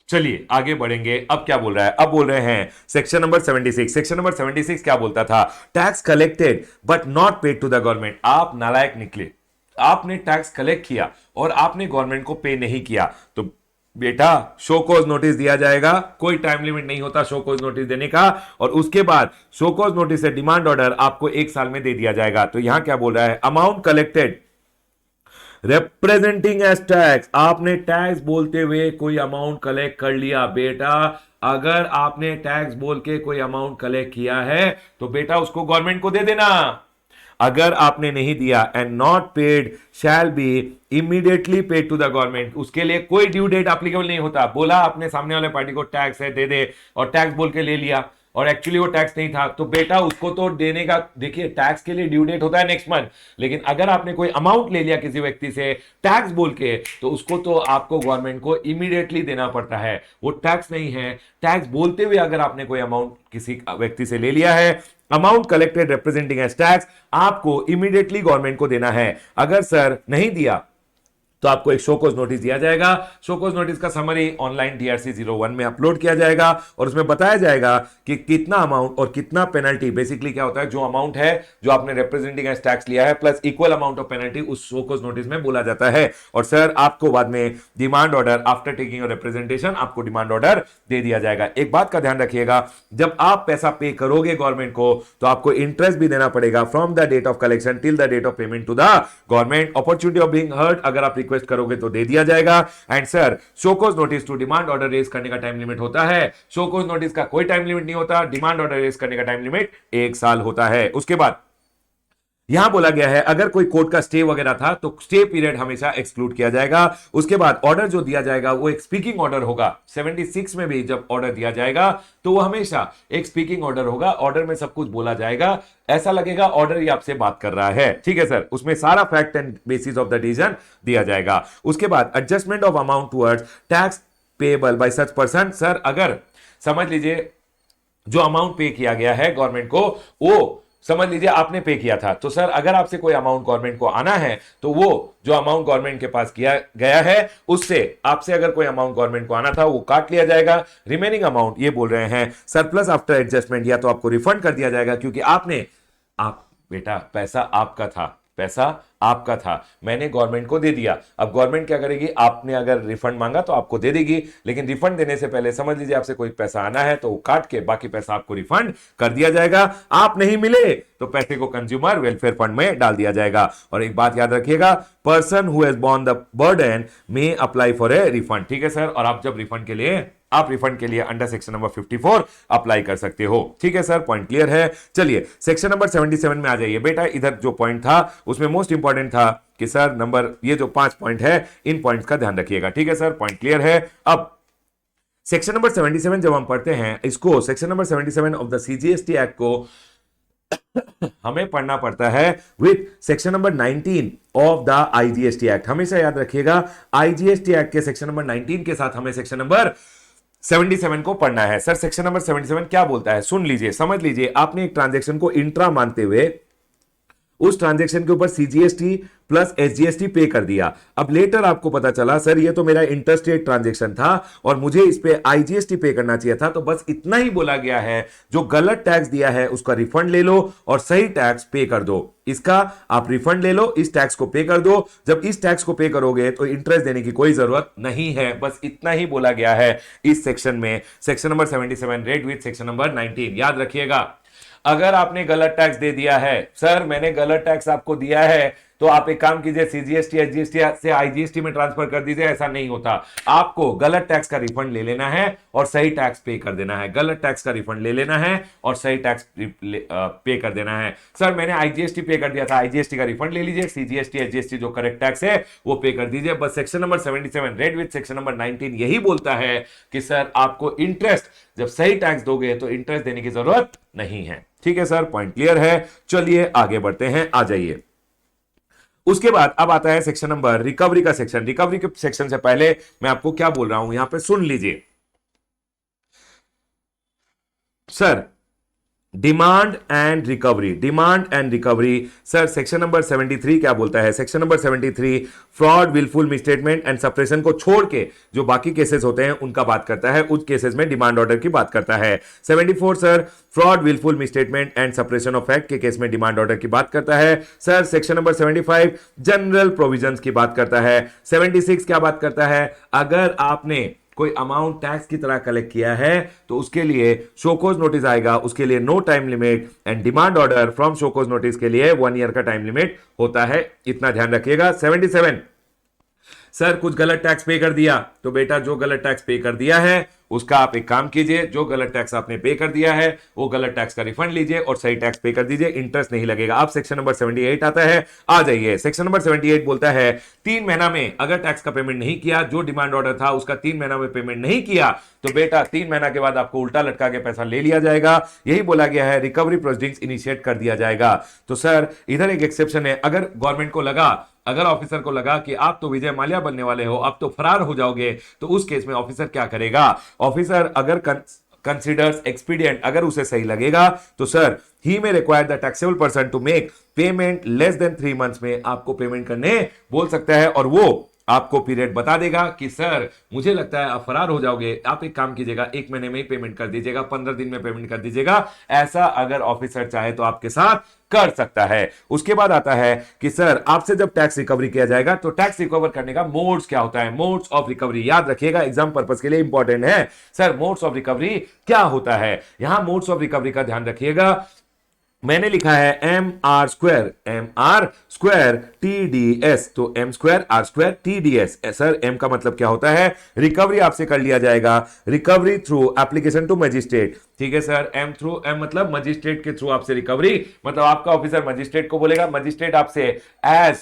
चलिए आगे बढ़ेंगे। अब क्या बोल रहा है? अब बोल रहे हैं सेक्शन नंबर 76। सेक्शन नंबर 76 क्या बोलता था? Tax collected but not paid to the government. आप नालायक निकले, आपने टैक्स कलेक्ट किया और आपने गवर्नमेंट को पे नहीं किया, तो बेटा शो कॉज नोटिस दिया जाएगा। कोई टाइम लिमिट नहीं होता शो कॉज नोटिस देने का, और उसके बाद शो कॉज नोटिस से डिमांड ऑर्डर आपको 1 साल में दे दिया जाएगा। तो यहां क्या बोल रहा है? Amount collected representing as tax. आपने टैक्स बोलते हुए कोई अमाउंट कलेक्ट कर लिया बेटा, अगर आपने टैक्स बोल के कोई अमाउंट कलेक्ट किया है तो बेटा उसको गवर्नमेंट को दे देना। अगर आपने नहीं दिया, and not paid shall be immediately paid to the government. उसके लिए कोई ड्यू डेट एप्लीकेबल नहीं होता। बोला आपने सामने वाले पार्टी को टैक्स है दे दे, और टैक्स बोल के ले लिया और एक्चुअली वो टैक्स नहीं था, तो बेटा उसको तो देने का, देखिए टैक्स के लिए ड्यू डेट होता है नेक्स्ट मंथ, लेकिन अगर आपने कोई अमाउंट ले लिया किसी व्यक्ति से टैक्स बोल के, तो उसको तो आपको गवर्नमेंट को इमीडिएटली देना पड़ता है। वो टैक्स नहीं है, टैक्स बोलते हुए अगर आपने कोई अमाउंट किसी व्यक्ति से ले लिया है, amount collected representing as tax, आपको इमीडिएटली गवर्नमेंट को देना है। अगर सर नहीं दिया तो आपको एक शोकोज नोटिस दिया जाएगा। शोकोज नोटिस का समरी ऑनलाइन DRC 01 में अपलोड किया जाएगा और उसमें बताया जाएगा कि कितना अमाउंट और कितना पेनल्टी, बेसिकली क्या होता है, जो अमाउंट है जो आपने रिप्रेजेंटिंग एज टैक्स लिया है plus equal amount of penalty उस शोकोज नोटिस में बोला जाता है। और सर आपको बाद में demand order, after taking your representation, आपको डिमांड ऑर्डर दे दिया जाएगा। एक बात का ध्यान रखिएगा, जब आप पैसा पे करोगे गवर्नमेंट को तो आपको इंटरेस्ट भी देना पड़ेगा from the date of collection till the date of payment to the government. Opportunity of being heard, अगर आप रिक्वेस्ट करोगे तो दे दिया जाएगा। And sir show cause notice to demand order raise करने का टाइम लिमिट होता है। शोकोज नोटिस का कोई टाइम लिमिट नहीं होता, डिमांड ऑर्डर रेज करने का टाइम लिमिट 1 साल होता है। उसके बाद यहां बोला गया है अगर कोई कोर्ट का स्टे वगैरह था तो स्टे पीरियड हमेशा एक्सक्लूड किया जाएगा। उसके बाद ऑर्डर जो दिया जाएगा वो एक स्पीकिंग ऑर्डर होगा। 76 में भी जब ऑर्डर दिया जाएगा तो वो हमेशा एक स्पीकिंग ऑर्डर होगा। ऑर्डर में सब कुछ बोला जाएगा, ऐसा लगेगा ऑर्डर ही आपसे बात कर रहा है, ठीक है सर। उसमें सारा fact and bases of the decision दिया जाएगा। उसके बाद adjustment of amount towards tax payable by such person. Sir अगर समझ लीजिए जो अमाउंट पे किया गया है गवर्नमेंट को, वो समझ लीजिए आपने पे किया था, तो सर अगर आपसे कोई अमाउंट गवर्नमेंट को आना है तो वो जो अमाउंट गवर्नमेंट के पास किया गया है उससे आपसे अगर कोई अमाउंट गवर्नमेंट को आना था वो काट लिया जाएगा। रिमेनिंग अमाउंट ये बोल रहे हैं सरप्लस आफ्टर एडजस्टमेंट, या तो आपको रिफंड कर दिया जाएगा क्योंकि आप बेटा पैसा आपका था, पैसा आपका था, मैंने गवर्नमेंट को दे दिया। अब गवर्नमेंट क्या करेगी, आपने अगर रिफंड मांगा तो आपको दे देगी, लेकिन रिफंड देने से पहले समझ लीजिए आपसे कोई पैसा आना है तो वो काट के बाकी पैसा आपको रिफंड कर दिया जाएगा। आप नहीं मिले तो पैसे को कंज्यूमर वेलफेयर फंड में डाल दिया जाएगा। और एक बात याद रखिएगा, person who has borne the burden may apply for a refund, ठीक है सर। और आप जब रिफंड के लिए अंडर सेक्शन नंबर 54 अप्लाई कर सकते हो, ठीक है सर। पॉइंट क्लियर है। चलिए सेक्शन नंबर 77 में आ जाइए बेटा। इधर जो पॉइंट था उसमें मोस्ट इंपॉर्टेंट था कि सर नंबर ये जो 5 पॉइंट है इन पॉइंट्स का ध्यान रखिएगा, ठीक है सर। पॉइंट क्लियर है। अब सेक्शन नंबर 77 जब हम पढ़ते हैं इसको, section number 77 of the CGST act को हमें पढ़ना पड़ता है with section number 19 of the IGST act. हमेशा याद रखिएगा IGST एक्ट के सेक्शन नंबर 19 के साथ हमें सेक्शन नंबर 77 को पढ़ना है। सर सेक्शन नंबर 77 क्या बोलता है, सुन लीजिए, समझ लीजिए। आपने एक ट्रांजैक्शन को इंट्रा मानते हुए उस ट्रांजैक्शन के ऊपर CGST प्लस SGST पे कर दिया। अब लेटर आपको पता चला सर ये तो मेरा इंटरस्टेट ट्रांजैक्शन था और मुझे इस पे IGST पे करना चाहिए था, तो बस इतना ही बोला गया है, जो गलत टैक्स दिया है उसका रिफंड ले लो और सही टैक्स पे कर दो। इसका आप रिफंड ले लो, इस टैक्स को पे कर दो। जब इस टैक्स को पे करोगे तो इंटरेस्ट देने की कोई जरूरत नहीं है। बस इतना ही बोला गया है इस सेक्शन में। Section number 77 red with section number 19। याद रखिएगा, अगर आपने गलत टैक्स दे दिया है, सर मैंने गलत टैक्स आपको दिया है, तो आप एक काम कीजिए CGST SGST से IGST में ट्रांसफर कर दीजिए। ऐसा नहीं होता, आपको गलत टैक्स का रिफंड ले लेना है और सही टैक्स पे कर देना है। गलत टैक्स का रिफंड ले लेना है और सही टैक्स पे कर देना है। सर मैंने IGST पे कर दिया था, IGST का रिफंड ले लीजिए, CGST SGST जो करेक्ट टैक्स है वो पे कर दीजिए। बस section number 77 red with section number 19 यही बोलता है कि सर आपको इंटरेस्ट जब सही टैक्स दोगे तो इंटरेस्ट देने की जरूरत नहीं है, ठीक है सर। पॉइंट क्लियर है। चलिए आगे बढ़ते हैं, आ जाइए। उसके बाद अब आता है सेक्शन नंबर रिकवरी का सेक्शन। रिकवरी के सेक्शन से पहले मैं आपको क्या बोल रहा हूं यहां पे सुन लीजिए sir. Demand and recovery, demand and recovery sir, section number 73 क्या बोलता है? Section number 73 fraud, wilful misstatement and suppression को छोड़ के जो बाकी केसेस होते हैं उनका बात करता है। उस केसेस में डिमांड ऑर्डर की बात करता है। 74 sir fraud, wilful misstatement and suppression of fact के केस में डिमांड ऑर्डर की बात करता है। Sir section number 75 general provisions की बात करता है। 76 क्या बात करता है? अगर आपने कोई अमाउंट टैक्स की तरह कलेक्ट किया है तो उसके लिए शोकोज नोटिस आएगा, उसके लिए no time limit and demand order from show cause notice के लिए 1 ईयर का टाइम लिमिट होता है, इतना ध्यान रखिएगा। 77 सर कुछ गलत टैक्स पे कर दिया तो बेटा जो गलत टैक्स पे कर दिया है उसका आप एक काम कीजिए, जो गलत टैक्स आपने पे कर दिया है वो गलत टैक्स का रिफंड लीजिए और सही टैक्स पे कर दीजिए, इंटरेस्ट नहीं लगेगा। अब सेक्शन नंबर 78 आता है, आ जाइए। सेक्शन नंबर 78 बोलता है 3 महीना में अगर टैक्स का पेमेंट नहीं किया, जो डिमांड ऑर्डर था उसका 3 महीना में पेमेंट नहीं किया तो बेटा 3 महीना के बाद आपको उल्टा लटका के पैसा ले लिया जाएगा। यही बोला गया है, रिकवरी प्रोसीडिंग्स इनिशिएट कर दिया जाएगा। तो सर इधर एक एक्सेप्शन है, अगर गवर्नमेंट को लगा, अगर ऑफिसर को लगा कि आप तो विजय माल्या बनने वाले हो, आप तो फरार हो जाओगे, तो उस केस में ऑफिसर क्या करेगा? ऑफिसर अगर कंसिडर्स एक्सपीडियंट, अगर उसे सही लगेगा तो sir he may require the taxable person to make payment less than 3 months में आपको पेमेंट करने बोल सकता है और वो आपको पीरियड बता देगा कि सर मुझे लगता है आप फरार हो जाओगे, आप एक काम कीजिएगा 1 महीने में ही पेमेंट कर दीजिएगा, 15 दिन में पेमेंट कर दीजिएगा। ऐसा अगर ऑफिसर चाहे तो आपके साथ कर सकता है। उसके बाद आता है कि सर आपसे जब टैक्स रिकवरी किया जाएगा तो टैक्स रिकवर करने का मोड्स क्या होता है? मोड्स ऑफ रिकवरी याद रखिएगा, एग्जाम पर्पस के लिए इंपॉर्टेंट है। सर मोड्स ऑफ रिकवरी क्या होता है? यहां मोड्स ऑफ रिकवरी का ध्यान रखिएगा, मैंने लिखा है एम आर स्क्वायर TDS, तो M2R2 TDS। सर एम का मतलब क्या होता है? रिकवरी आपसे कर लिया जाएगा, recovery through application to magistrate. ठीक है सर, एम मतलब मजिस्ट्रेट के थ्रू आपसे रिकवरी, मतलब आपका ऑफिसर मजिस्ट्रेट को बोलेगा, मजिस्ट्रेट आपसे एज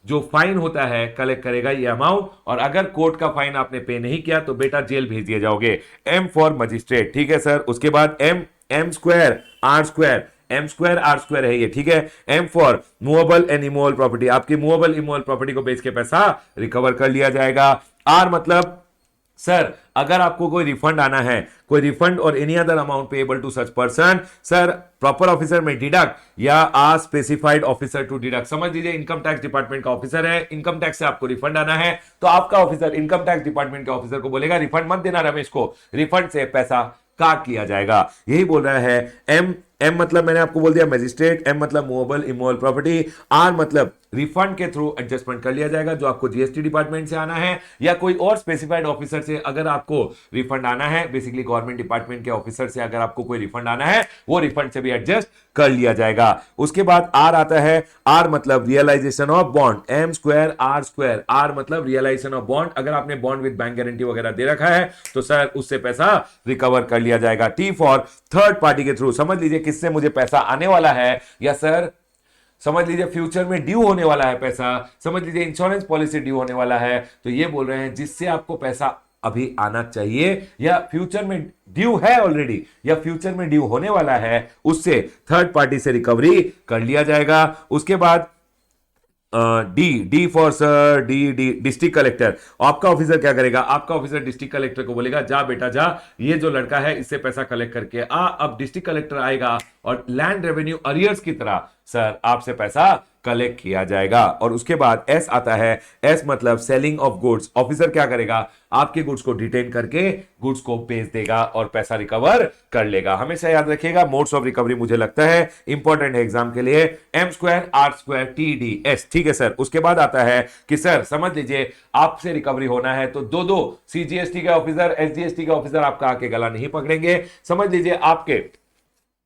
जो फाइन होता है कलेक्ट करेगा ये अमाउंट, और अगर कोर्ट का फाइन आपने पे नहीं किया तो बेटा जेल भेज दिए जाओगे। एम फॉर मजिस्ट्रेट, ठीक है सर। उसके बाद M2R2 है ये, ठीक है। M for movable and immovable property, आपकी मूवेबल इमूवेबल प्रॉपर्टी को बेच के पैसा रिकवर कर लिया जाएगा। R मतलब सर अगर आपको कोई रिफंड आना है, कोई refund or any other amount payable to such person, sir proper officer may deduct या a specified officer to deduct. समझ लीजिए इनकम टैक्स डिपार्टमेंट का ऑफिसर है, इनकम टैक्स से आपको रिफंड आना है तो आपका ऑफिसर इनकम टैक्स डिपार्टमेंट के ऑफिसर को बोलेगा रिफंड मत देना रमेश को, रिफंड से पैसा काट लिया जाएगा। यही बोल रहा है। एम मतलब मैंने आपको बोल दिया मजिस्ट्रेट, एम मतलब मूवेबल इमूवेबल प्रॉपर्टी, आर मतलब रिफंड के थ्रू एडजस्टमेंट कर लिया जाएगा जो आपको जीएसटी डिपार्टमेंट से आना है या कोई और स्पेसिफाइड ऑफिसर से अगर आपको रिफंड आना है, बेसिकली गवर्नमेंट डिपार्टमेंट के ऑफिसर से अगर आपको कोई रिफंड आना है वो रिफंड से भी एडजस्ट कर लिया जाएगा। उसके बाद आर आता है, आर मतलब realisation of bond, M2R2, R मतलब रियलाइजेशन ऑफ बॉन्ड, अगर आपने बॉन्ड विद बैंक गारंटी वगैरह दे रखा है तो सर उससे पैसा रिकवर कर लिया जाएगा। टी फॉर थर्ड पार्टी के थ्रू, समझ लीजिए किससे मुझे पैसा आने वाला है, या सर समझ लीजिए फ्यूचर में ड्यू होने वाला है पैसा, समझ लीजिए इंश्योरेंस पॉलिसी ड्यू होने वाला है, तो ये बोल रहे हैं जिससे आपको पैसा अभी आना चाहिए या फ्यूचर में ड्यू है ऑलरेडी या फ्यूचर में ड्यू होने वाला है, उससे थर्ड पार्टी से रिकवरी कर लिया जाएगा। उसके बाद D for sir D district collector, आपका ऑफिसर क्या करेगा? आपका ऑफिसर डिस्ट्रिक्ट कलेक्टर को बोलेगा जा बेटा जा, ये जो लड़का है इससे पैसा कलेक्ट करके आ। अब डिस्ट्रिक्ट कलेक्टर आएगा और लैंड रेवेन्यू अरियर्स की तरह सर आपसे पैसा कलेक्ट किया जाएगा। और उसके बाद एस आता है, एस मतलब सेलिंग ऑफ गुड्स, ऑफिसर क्या करेगा? आपके गुड्स को डिटेन करके गुड्स को बेच देगा और पैसा रिकवर कर लेगा। हमेशा याद रखिएगा मोड्स ऑफ रिकवरी मुझे लगता है इंपॉर्टेंट है एग्जाम के लिए, M2R2 TDS, ठीक है सर। उसके बाद आता है कि सर समझ लीजिए आपसे रिकवरी होना है तो दो CGST के ऑफिसर SGST के ऑफिसर आपका आके गला नहीं पकड़ेंगे। समझ लीजिए आपके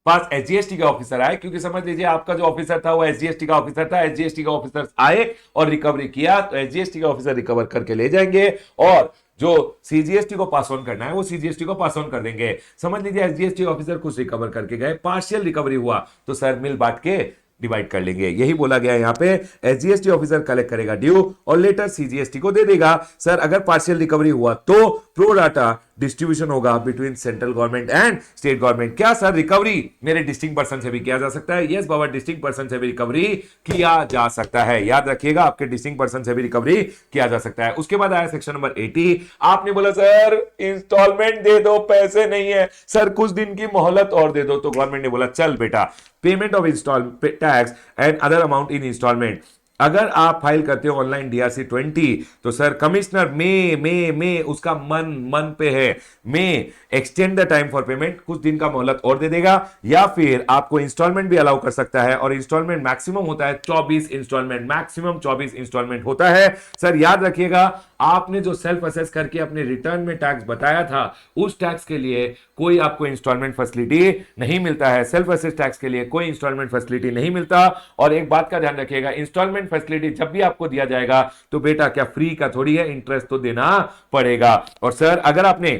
पास SGST का ऑफिसर आए, क्योंकि समझ लीजिए आपका जो ऑफिसर था वो SGST का ऑफिसर था, SGST का ऑफिसर आए और रिकवरी किया तो SGST का ऑफिसर रिकवर करके ले जाएंगे और जो CGST को पास ऑन करना है वो CGST को पास ऑन कर देंगे। समझ लीजिए SGST ऑफिसर कुछ रिकवर करके गए, पार्शियल रिकवरी हुआ तो सर मिल बांट के डिवाइड कर लेंगे। यही बोला गया यहां पे, SGST ऑफिसर कलेक्ट करेगा ड्यू और लेटर CGST को दे देगा। सर अगर पार्शियल रिकवरी हुआ तो प्रो डाटा डिस्ट्रीब्यूशन होगा between central government and state government. क्या सर रिकवरी मेरे डिस्टिंक्ट पर्सन से भी किया जा सकता है? यस बाबा, डिस्टिंक्ट पर्सन से भी रिकवरी किया जा सकता है। याद रखिएगा, आपके डिस्टिंक्ट पर्सन से भी रिकवरी किया जा सकता है। उसके बाद आया सेक्शन नंबर 80। आपने बोला सर इंस्टॉलमेंट दे दो, पैसे नहीं है सर, कुछ दिन की मोहलत और दे दो। तो गवर्नमेंट ने बोला चल बेटा, payment of install tax and other amount in instalment. अगर आप फाइल करते हो ऑनलाइन डीआरसी 20, तो सर कमिश्नर में उसका मन पे है, में extend the time for payment, कुछ दिन का मोहलत और दे देगा, या फिर आपको इंस्टॉलमेंट भी अलाउ कर सकता है। और इंस्टॉलमेंट मैक्सिमम होता है 24 इंस्टॉलमेंट, मैक्सिमम 24 इंस्टॉलमेंट होता है। सर याद रखिएगा, आपने जो सेल्फ असेस करके अपने रिटर्न में टैक्स बताया था, उस टैक्स के लिए कोई आपको इंस्टॉलमेंट फैसिलिटी नहीं मिलता है। सेल्फ असेस टैक्स के लिए कोई इंस्टॉलमेंट फैसिलिटी नहीं मिलता। और एक बात का ध्यान रखिएगा, इंस्टॉलमेंट फैसिलिटी जब भी आपको दिया जाएगा तो बेटा क्या फ्री का थोड़ी है, इंटरेस्ट तो देना पड़ेगा। और सर अगर आपने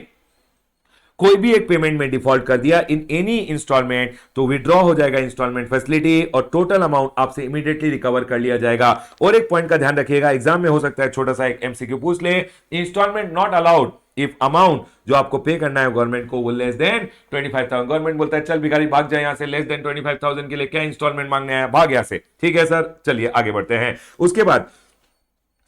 कोई भी एक पेमेंट में डिफॉल्ट कर दिया इन एनी इंस्टॉलमेंट, तो विड्रॉ हो जाएगा इंस्टॉलमेंट फैसिलिटी और टोटल अमाउंट आपसे इमीडिएटली रिकवर कर लिया जाएगा। और एक पॉइंट का ध्यान रखिएगा, एग्जाम में हो सकता है छोटा सा एक एमसीक्यू पूछ ले, instalment not allowed if amount जो आपको पे करना है गवर्नमेंट को वो लेस देन 25,000। गवर्नमेंट बोलता है चल भिखारी भाग जाए यहां से, लेस देन 25,000 के लिए क्या इंस्टॉलमेंट मांगने आया, भाग यहां से। ठीक है सर, चलिए आगे बढ़ते हैं। उसके बाद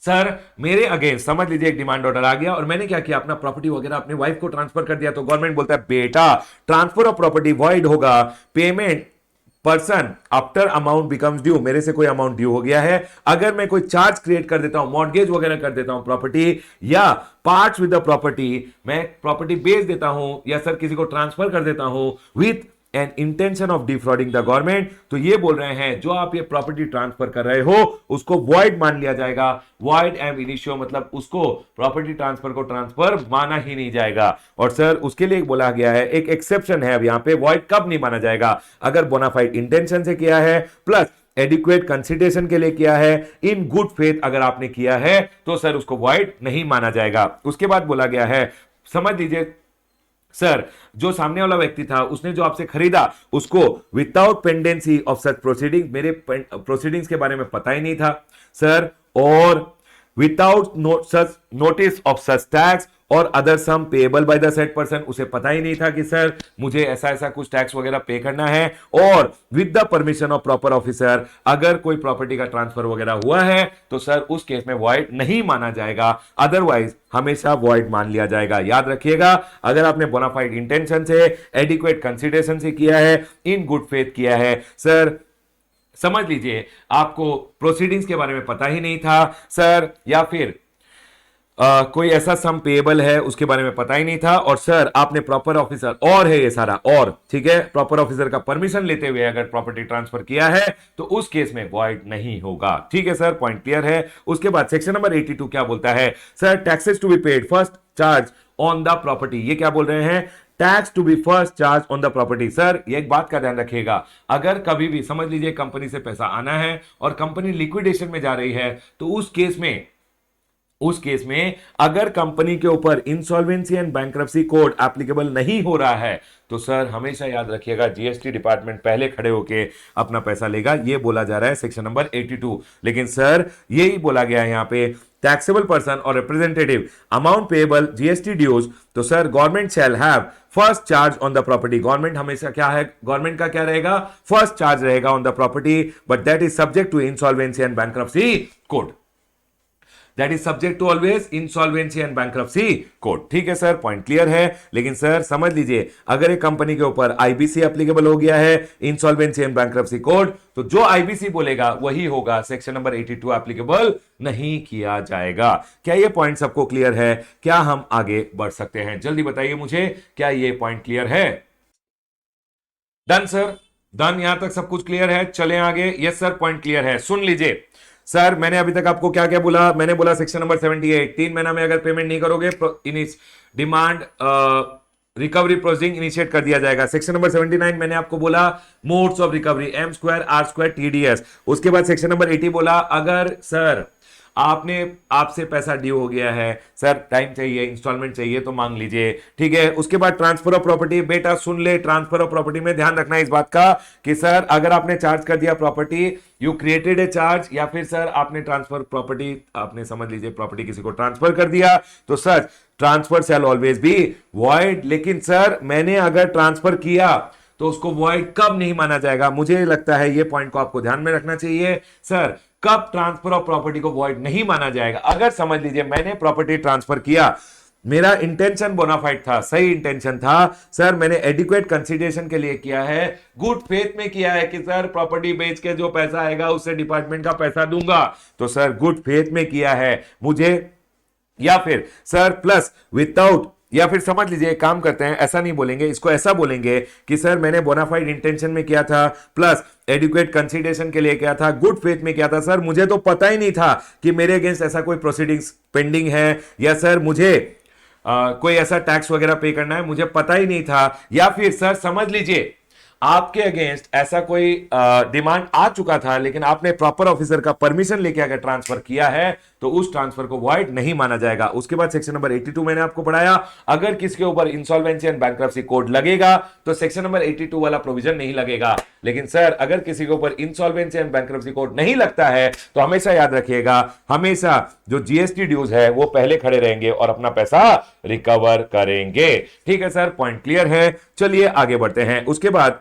सर मेरे अगेंस्ट समझ लीजिए एक डिमांड ऑर्डर आ गया और मैंने क्या किया, अपना प्रॉपर्टी वगैरह अपने वाइफ को ट्रांसफर कर दिया। तो गवर्नमेंट बोलता है बेटा ट्रांसफर ऑफ प्रॉपर्टी वॉइड होगा, payment person after amount becomes due, मेरे से कोई अमाउंट ड्यू हो गया है, अगर मैं कोई चार्ज क्रिएट कर देता हूं, मॉर्गेज वगैरह कर देता हूं प्रॉपर्टी, या पार्ट्स विद द प्रॉपर्टी, मैं प्रॉपर्टी बेच देता हूं, या सर किसी को ट्रांसफर कर देता हूं with an intention of defrauding the government, तो ये बोल रहे हैं जो आप ये प्रॉपर्टी ट्रांसफर कर रहे हो उसको वॉइड मान लिया जाएगा। वॉइड एम इनिशियो मतलब उसको प्रॉपर्टी ट्रांसफर को ट्रांसफर माना ही नहीं जाएगा। और सर उसके लिए बोला गया है, एक एक्सेप्शन है अब यहां पे, वॉइड कब नहीं माना जाएगा, अगर बोनाफाइड इंटेंशन से किया है प्लस एडिक्वेट कंसिडरेशन के लिए किया है, इन गुड फेथ अगर आपने किया है तो सर उसको वॉइड नहीं माना जाएगा। उसके बाद बोला गया है, समझ लीजिए सर जो सामने वाला व्यक्ति था उसने जो आपसे खरीदा उसको without pendency of such proceeding, मेरे प्रोसीडिंग्स के बारे में पता ही नहीं था सर, और without such notice of such tax और other sum payable by the said person, उसे पता ही नहीं था कि सर मुझे ऐसा ऐसा कुछ टैक्स वगैरह पे करना है, और with the permission of proper officer, अगर कोई प्रॉपर्टी का ट्रांसफर वगैरह हुआ है तो सर उस केस में वॉइड नहीं माना जाएगा, अदरवाइज हमेशा वॉइड मान लिया जाएगा। याद रखिएगा, अगर आपने बोनाफाइड इंटेंशन से, एडिक्वेट कंसिडरेशन से किया है, इन गुड फेथ किया है, सर समझ लीजिए आपको प्रोसीडिंग्स के बारे में पता ही नहीं था सर, या फिर कोई ऐसा सम पेएबल है उसके बारे में पता ही नहीं था, और सर आपने प्रॉपर ऑफिसर, और है ये सारा और, ठीक है, प्रॉपर ऑफिसर का परमिशन लेते हुए अगर प्रॉपर्टी ट्रांसफर किया है तो उस केस में वॉइड नहीं होगा। ठीक है सर, पॉइंट क्लियर है। उसके बाद सेक्शन नंबर 82 क्या बोलता है, sir taxes to be paid first charge on the property, ये क्या बोल रहे हैं, tax to be first charge on the property. Sir ये एक बात का ध्यान रखिएगा, अगर कभी भी समझ लीजिए कंपनी से पैसा आना है और कंपनी लिक्विडेशन में जा रही है, तो उस केस में अगर कंपनी के ऊपर insolvency and bankruptcy code applicable नहीं हो रहा है तो सर हमेशा याद रखिएगा जीएसटी डिपार्टमेंट पहले खड़े होके अपना पैसा लेगा, ये बोला जा रहा है सेक्शन नंबर 82। लेकिन सर यही बोला गया है यहां पे, टैक्सेबल पर्सन और representative amount payable GST dues, तो sir government shall have first charge on the property, government हमेशा क्या है, गवर्नमेंट का क्या रहेगा, फर्स्ट चार्ज रहेगा on the property, but that is subject to insolvency and bankruptcy code, that is subject to always insolvency and bankruptcy code. ठीक है sir, point clear है। लेकिन सर समझ लीजिए अगर एक कंपनी के ऊपर आईबीसी एप्लीकेबल हो गया है, इंसॉल्वेंसी एंड बैंक्रप्सी कोड, तो जो आईबीसी बोलेगा वही होगा, सेक्शन नंबर 82 एप्लीकेबल नहीं किया जाएगा। क्या ये पॉइंट सबको क्लियर है? क्या हम आगे बढ़ सकते हैं? जल्दी बताइए मुझे, क्या ये पॉइंट क्लियर है? डन सर, डन, यहां तक सब कुछ क्लियर है, चलें आगे। यस सर, पॉइंट क्लियर है। सुन लीजिए सर, मैंने अभी तक आपको क्या क्या बोला, मैंने बोला सेक्शन नंबर 78 3 महीना में अगर पेमेंट नहीं करोगे डिमांड रिकवरी प्रोसीडिंग इनिशिएट कर दिया जाएगा। सेक्शन नंबर 79 मैंने आपको बोला modes of recovery, M² R² TDS। उसके बाद सेक्शन नंबर 80 बोला अगर सर आपने आपसे पैसा ड्यू हो गया है सर, टाइम चाहिए, इंस्टॉलमेंट चाहिए तो मांग लीजिए, ठीक है। उसके बाद ट्रांसफर ऑफ प्रॉपर्टी, बेटा सुन ले, ट्रांसफर ऑफ प्रॉपर्टी में ध्यान रखना इस बात का कि सर अगर आपने चार्ज कर दिया property, you created a charge, या फिर सर आपने ट्रांसफर प्रॉपर्टी, आपने समझ लीजिए प्रॉपर्टी किसी को ट्रांसफर कर दिया, तो sir transfer shell always be void. लेकिन सर मैंने अगर ट्रांसफर किया तो उसको वॉइड कब नहीं माना जाएगा? मुझे लगता है ये पॉइंट को आपको ध्यान में रखना चाहिए। सर कब ट्रांसफर ऑफ प्रॉपर्टी को वॉइड नहीं माना जाएगा? अगर समझ लीजिए मैंने प्रॉपर्टी ट्रांसफर किया, मेरा इंटेंशन बोनाफाइड था, सही इंटेंशन था, सर मैंने एडिक्वेट कंसीडरेशन के लिए किया है, गुड फेथ में किया है कि सर प्रॉपर्टी बेच के जो पैसा आएगा उससे डिपार्टमेंट का पैसा दूंगा, तो सर गुड फेथ में किया है मुझे, या फिर सर प्लस विदाउट, या फिर समझ लीजिए एक काम करते हैं, ऐसा नहीं बोलेंगे, इसको ऐसा बोलेंगे कि सर मैंने बोनाफाइड इंटेंशन में किया था, प्लस एडुकेट कंसीडरेशन के लिए किया था, गुड फेथ में किया था, सर मुझे तो पता ही नहीं था कि मेरे अगेंस्ट ऐसा कोई प्रोसीडिंग्स पेंडिंग है, या सर मुझे कोई ऐसा टैक्स वगैरह पे करना है, मुझे पता ही नहीं था, या फिर सर समझ लीजिए आपके अगेंस्ट ऐसा कोई डिमांड आ चुका था लेकिन आपने प्रॉपर ऑफिसर का परमिशन लेके अगर ट्रांसफर किया है तो उस ट्रांसफर को वॉइड नहीं माना जाएगा। उसके बाद सेक्शन नंबर 82 मैंने आपको पढ़ाया, अगर किसके ऊपर इंसॉल्वेंसी एंड बैंक्रप्सी कोड लगेगा तो सेक्शन नंबर 82 वाला प्रोविजन नहीं लगेगा। लेकिन सर अगर किसी के ऊपर इंसॉल्वेंसी एंड बैंक्रप्सी कोड नहीं लगता है तो हमेशा याद रखिएगा, हमेशा जो जीएसटी ड्यूज है वो पहले खड़े रहेंगे और अपना पैसा रिकवर करेंगे। ठीक है सर, पॉइंट क्लियर है। चलिए आगे बढ़ते हैं। उसके बाद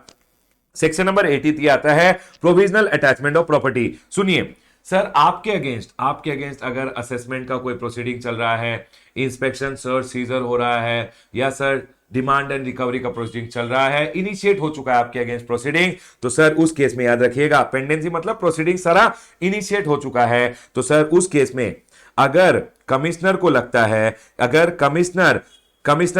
सेक्शन नंबर 83 आता है प्रोविजनल अटैचमेंट ऑफ प्रॉपर्टी। सुनिए सर, आपके अगेंस्ट अगर असेसमेंट का कोई प्रोसीडिंग चल रहा है, इंस्पेक्शन सर्च सीजर हो रहा है, या सर डिमांड एंड रिकवरी का प्रोसीडिंग चल रहा है, इनिशिएट हो चुका है आपके अगेंस्ट प्रोसीडिंग, तो सर उस केस में याद रखिएगा पेंडेंसी मतलब प्रोसीडिंग सारा इनिशिएट हो चुका है, तो सर उस केस में अगर कमिश्नर को लगता है, अगर कमिश्नर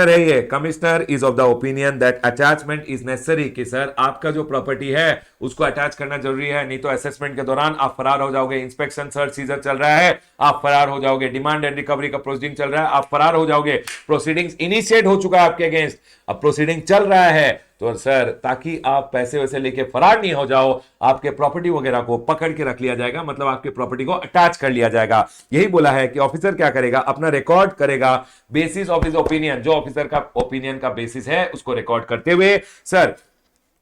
है ये, commissioner is of the opinion that attachment is necessary, कि सर आपका जो प्रॉपर्टी है उसको अटैच करना जरूरी है, नहीं तो असेसमेंट के दौरान आप फरार हो जाओगे, इंस्पेक्शन सर्च सीजर चल रहा है आप फरार हो जाओगे, डिमांड एंड रिकवरी का प्रोसीडिंग चल रहा है आप फरार हो जाओगे, प्रोसीडिंग्स इनिशिएट हो चुका है आपके अगेंस्ट, अब प्रोसीडिंग चल रहा है, तो सर ताकि आप पैसे वैसे लेके फरार नहीं हो जाओ, आपके प्रॉपर्टी वगैरह को पकड़ के रख लिया जाएगा, मतलब आपके प्रॉपर्टी को अटैच कर लिया जाएगा। यही बोला है कि ऑफिसर क्या करेगा, अपना रिकॉर्ड करेगा बेसिस ऑफ हिज ओपिनियन, जो ऑफिसर का ओपिनियन का बेसिस है उसको रिकॉर्ड करते हुए सर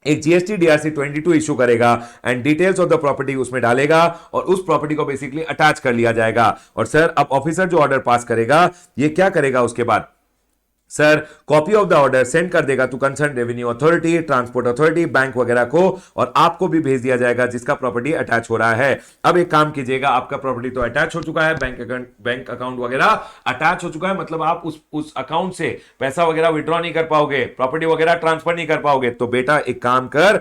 एक जीएसटी डीआरसी 22 इशू करेगा and details of the property उसमें डालेगा और उस प्रॉपर्टी को बेसिकली अटैच कर लिया जाएगा। और सर अब ऑफिसर जो ऑर्डर पास करेगा ये क्या करेगा, उसके बाद sir copy of the order send कर देगा to concern revenue authority, transport authority, bank वगैरह को, और आपको भी भेज दिया जाएगा जिसका प्रॉपर्टी अटैच हो रहा है। अब एक काम कीजिएगा, आपका प्रॉपर्टी तो अटैच हो चुका है, बैंक अकाउंट वगैरह अटैच हो चुका है, मतलब आप उस अकाउंट से पैसा वगैरह विड्रॉ नहीं कर पाओगे, प्रॉपर्टी वगैरह ट्रांसफर नहीं कर पाओगे, तो बेटा एक काम कर,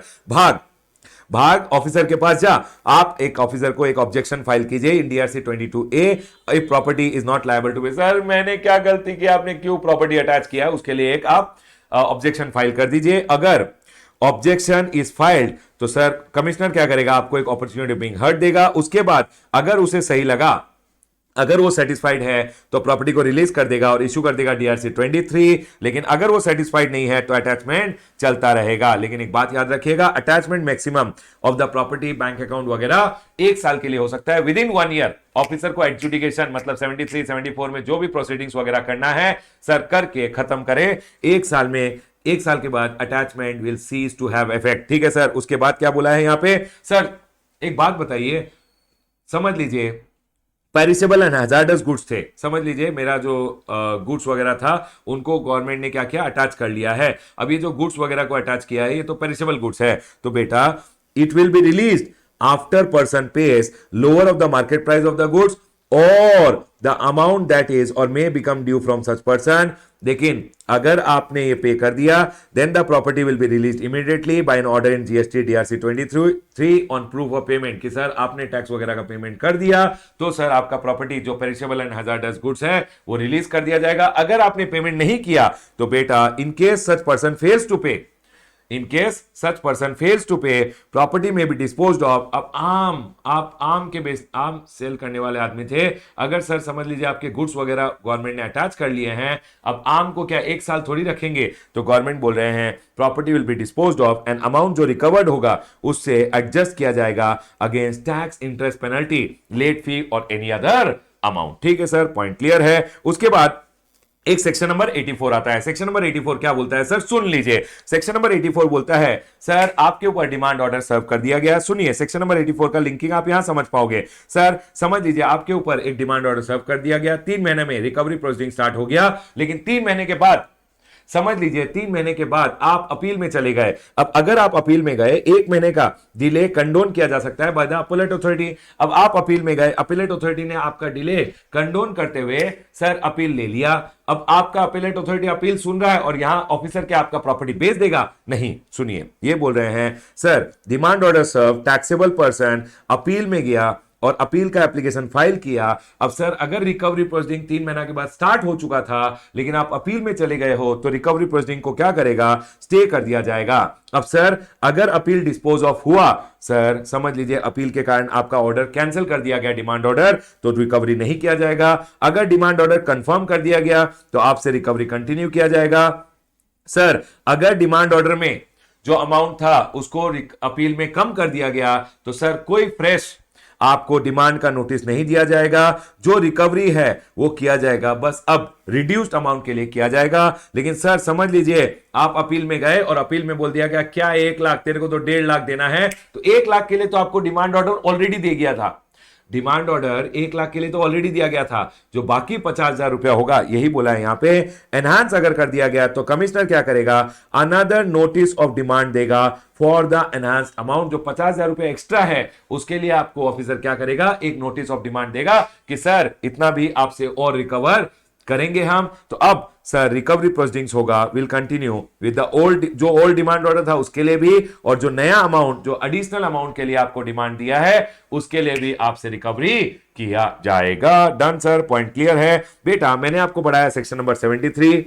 भाग ऑफिसर के पास जा, आप एक ऑफिसर को एक ऑब्जेक्शन फाइल कीजिए in DRC 22A, if property is not liable to be, sir मैंने क्या गलती की, आपने क्यों प्रॉपर्टी अटैच किया, उसके लिए एक आप ऑब्जेक्शन फाइल कर दीजिए। अगर ऑब्जेक्शन इज फाइल्ड तो सर कमिश्नर क्या करेगा, आपको एक अपॉर्चुनिटी बीइंग हर्ड देगा। उसके बाद अगर उसे सही लगा, अगर वो सेटिस्फाइड है तो प्रॉपर्टी को रिलीज कर देगा और इशू कर देगा डीआरसी 23, लेकिन अगर वो सेटिस्फाइड नहीं है तो अटैचमेंट चलता रहेगा। लेकिन एक बात याद रखिएगा, attachment maximum of the property, bank account वगैरह 1 साल के लिए हो सकता है, विद इन 1 ईयर ऑफिसर को एडजुडिकेशन मतलब 73, 74 में जो भी प्रोसीडिंग्स वगैरह करना है सर करके खत्म करे 1 साल में, 1 साल के बाद attachment will cease to have effect. ठीक है सर, उसके बाद क्या बोला है यहां पे, सर एक बात बताइए, समझ लीजिए पेरिसेबल एंड हैजार्डस गुड्स थे, समझ लीजिए मेरा जो गुड्स वगैरह था उनको गवर्नमेंट ने क्या किया, अटैच कर लिया है। अब ये जो गुड्स वगैरह को अटैच किया है ये तो पेरिसेबल गुड्स है, तो बेटा it will be released after person pays lower of the market price of the goods or the amount that is or may become due from such person. लेकिन अगर आपने ये पे कर दिया then the property will be release immediately by an order in GST DRC 23 on proof of payment, कि sir आपने tax वगैरह का पेमेंट कर दिया तो सर आपका प्रॉपर्टी जो पेरिशेबल एंड हैजार्डस गुड्स है वो रिलीज कर दिया जाएगा। अगर आपने पेमेंट नहीं किया तो बेटा in case such person fails to pay, in case such person fails to pay, property में बी डिस्पोज्ड ऑफ। अब आप आम सेल करने वाले आदमी थे, अगर सर समझ लीजिए आपके गुड्स वगैरह गवर्नमेंट ने अटैच कर लिए हैं, अब आम को क्या एक साल थोड़ी रखेंगे, तो गवर्नमेंट बोल रहे हैं property will be disposed of and amount जो रिकवर्ड होगा उससे एडजस्ट किया जाएगा against tax, interest, penalty, late fee or any other amount. ठीक है सर, पॉइंट क्लियर है। उसके बाद एक सेक्शन नंबर 84 आता है। सेक्शन नंबर 84 क्या बोलता है सर, सुन लीजिए। सेक्शन नंबर 84 बोलता है सर आपके ऊपर डिमांड ऑर्डर सर्व कर दिया गया। सुनिए, सेक्शन नंबर 84 का लिंकिंग आप यहां समझ पाओगे। सर समझ लीजिए आपके ऊपर एक डिमांड ऑर्डर सर्व कर दिया गया, 3 महीने में रिकवरी प्रोसीडिंग स्टार्ट हो गया, लेकिन 3 महीने के बाद, समझ लीजिए 3 महीने के बाद आप अपील में चले गए। अब अगर आप अपील में गए, 1 महीने का डिले कंडोन किया जा सकता है बाय द अपीलेट अथॉरिटी। अब आप अपील में गए, अपीलेट अथॉरिटी ने आपका डिले कंडोन करते हुए सर अपील ले लिया। अब आपका अपीलेट अथॉरिटी अपील सुन रहा है और यहां ऑफिसर क्या आपका प्रॉपर्टी बेच देगा? नहीं। सुनिए, ये बोल रहे हैं सर डिमांड ऑर्डर सर्व, टैक्सेबल पर्सन अपील में गया और अपील का एप्लीकेशन फाइल किया। अब सर अगर रिकवरी प्रोसीडिंग 3 महीना के बाद स्टार्ट हो चुका था, लेकिन आप अपील में चले गए हो, तो रिकवरी प्रोसीडिंग को क्या करेगा? स्टे कर दिया जाएगा। अब सर अगर अपील डिस्पोज ऑफ हुआ, सर समझ लीजिए अपील के कारण आपका ऑर्डर कैंसिल कर दिया गया, डिमांड ऑर्डर, तो रिकवरी नहीं किया जाएगा। अगर डिमांड ऑर्डर कंफर्म कर दिया गया तो आपसे रिकवरी कंटिन्यू किया जाएगा। सर अगर डिमांड ऑर्डर में जो अमाउंट था उसको अपील में कम कर दिया गया, तो सर कोई फ्रेश आपको डिमांड का नोटिस नहीं दिया जाएगा, जो रिकवरी है वो किया जाएगा, बस अब रिड्यूस्ड अमाउंट के लिए किया जाएगा। लेकिन सर समझ लीजिए आप अपील में गए और अपील में बोल दिया गया क्या 1 लाख, तेरे को तो 1.5 लाख देना है, तो 1 लाख के लिए तो आपको डिमांड ऑर्डर ऑलरेडी दे गया था। डिमांड ऑर्डर 1 लाख के लिए तो ऑलरेडी दिया गया था, जो बाकी 50,000 रुपया होगा, यही बोला है यहां पे, एनहांस अगर कर दिया गया तो कमिश्नर क्या करेगा? अनदर नोटिस ऑफ डिमांड देगा फॉर द एनहांस अमाउंट। जो 50,000 रुपया एक्स्ट्रा है उसके लिए आपको ऑफिसर क्या करेगा? एक नोटिस ऑफ डिमांड देगा कि सर इतना भी आपसे और रिकवर करेंगे हम। तो अब सर रिकवरी प्रोसीडिंग्स होगा, will continue with the old, जो ओल्ड डिमांड ऑर्डर था उसके लिए भी, और जो नया अमाउंट, जो एडिशनल अमाउंट के लिए आपको डिमांड दिया है उसके लिए भी आपसे रिकवरी किया जाएगा। डन सर, पॉइंट क्लियर है। बेटा मैंने आपको पढ़ाया section number 73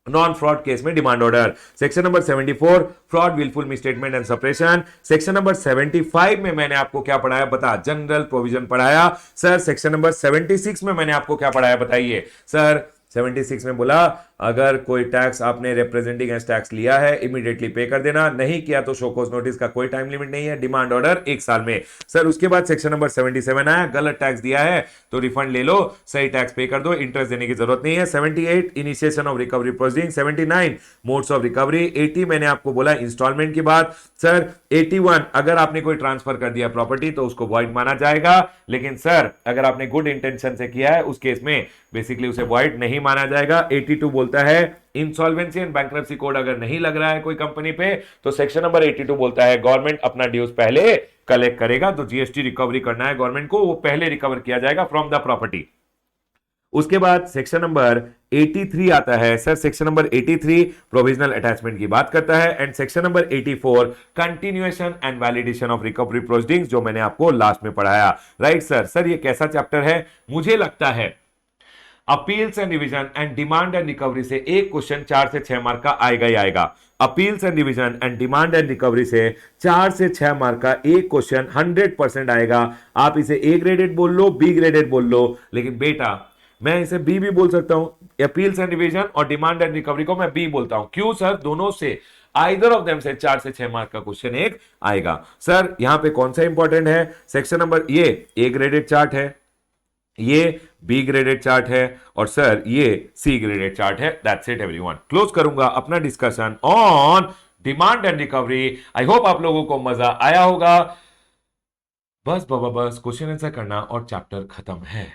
non fraud case में demand order, section number 74 fraud, wilful misstatement and suppression, section number 75 में मैंने आपको क्या पढ़ाया बता? जनरल प्रोविजन पढ़ाया। सर सेक्शन नंबर 76 में मैंने आपको क्या पढ़ाया बताइए? सर 76 में बोला अगर कोई टैक्स आपने रिप्रेजेंटिंग एज टैक्स लिया है इमीडिएटली पे कर देना, नहीं किया तो शो कॉज नोटिस का कोई टाइम लिमिट नहीं है, डिमांड ऑर्डर 1 साल में। सर उसके बाद सेक्शन नंबर 77 आया, गलत टैक्स दिया है तो रिफंड ले लो, सही टैक्स पे कर दो, इंटरेस्ट देने की जरूरत नहीं है। 78 initiation of recovery proceeding, 79 modes of recovery, 80 मैंने आपको बोला इंस्टॉलमेंट की बात। सर 81 अगर आपने कोई ट्रांसफर कर दिया प्रॉपर्टी तो उसको वॉइड माना जाएगा, लेकिन सर अगर आपने गुड इंटेंशन से किया है उस केस में बेसिकली उसे वॉइड नहीं माना जाएगा। 82 बोलता है इंसॉल्वेंसी एंड बैंक्रप्सी कोड अगर नहीं लग रहा है कोई कंपनी पे, तो सेक्शन नंबर 82 बोलता है गवर्नमेंट अपना ड्यूज पहले कलेक्ट करेगा, तो जीएसटी रिकवरी करना है गवर्नमेंट को, वो पहले रिकवर किया जाएगा फ्रॉम द प्रॉपर्टी। उसके बाद सेक्शन नंबर 83 आता है। Sir section number 83 provisional attachment की बात करता है, and section number 84 continuation and validation of recovery proceedings, जो मैंने आपको लास्ट में पढ़ाया। Right sir. सर ये कैसा चैप्टर है? मुझे लगता है appeals and revision and demand and recovery से एक क्वेश्चन 4 से 6 मार्क का आएगा ही आएगा। Appeals and revision and demand and recovery से 4 से 6 मार्क का एक क्वेश्चन 100% आएगा। आप इसे ए ग्रेडेड बोल लो, बी ग्रेडेड बोल लो, लेकिन बेटा मैं इसे बी भी बोल सकता हूं। अपील्स एंड रिवीजन और डिमांड एंड रिकवरी को मैं बी बोलता हूं। क्यों सर? दोनों से आइदर ऑफ देम से 4 से 6 मार्क का क्वेश्चन एक आएगा। सर यहां पे कौन सा इंपॉर्टेंट है? सेक्शन नंबर, ये ए ग्रेडेड चार्ट है, ये बी ग्रेडेड चार्ट है, और सर ये सी ग्रेडेड चार्ट है। That's it everyone. क्लोज करूंगा अपना discussion on demand and recovery. I hope आप लोगों को मजा आया होगा। बस बाबा बस क्वेश्चन आंसर करना और चैप्टर खत्म है।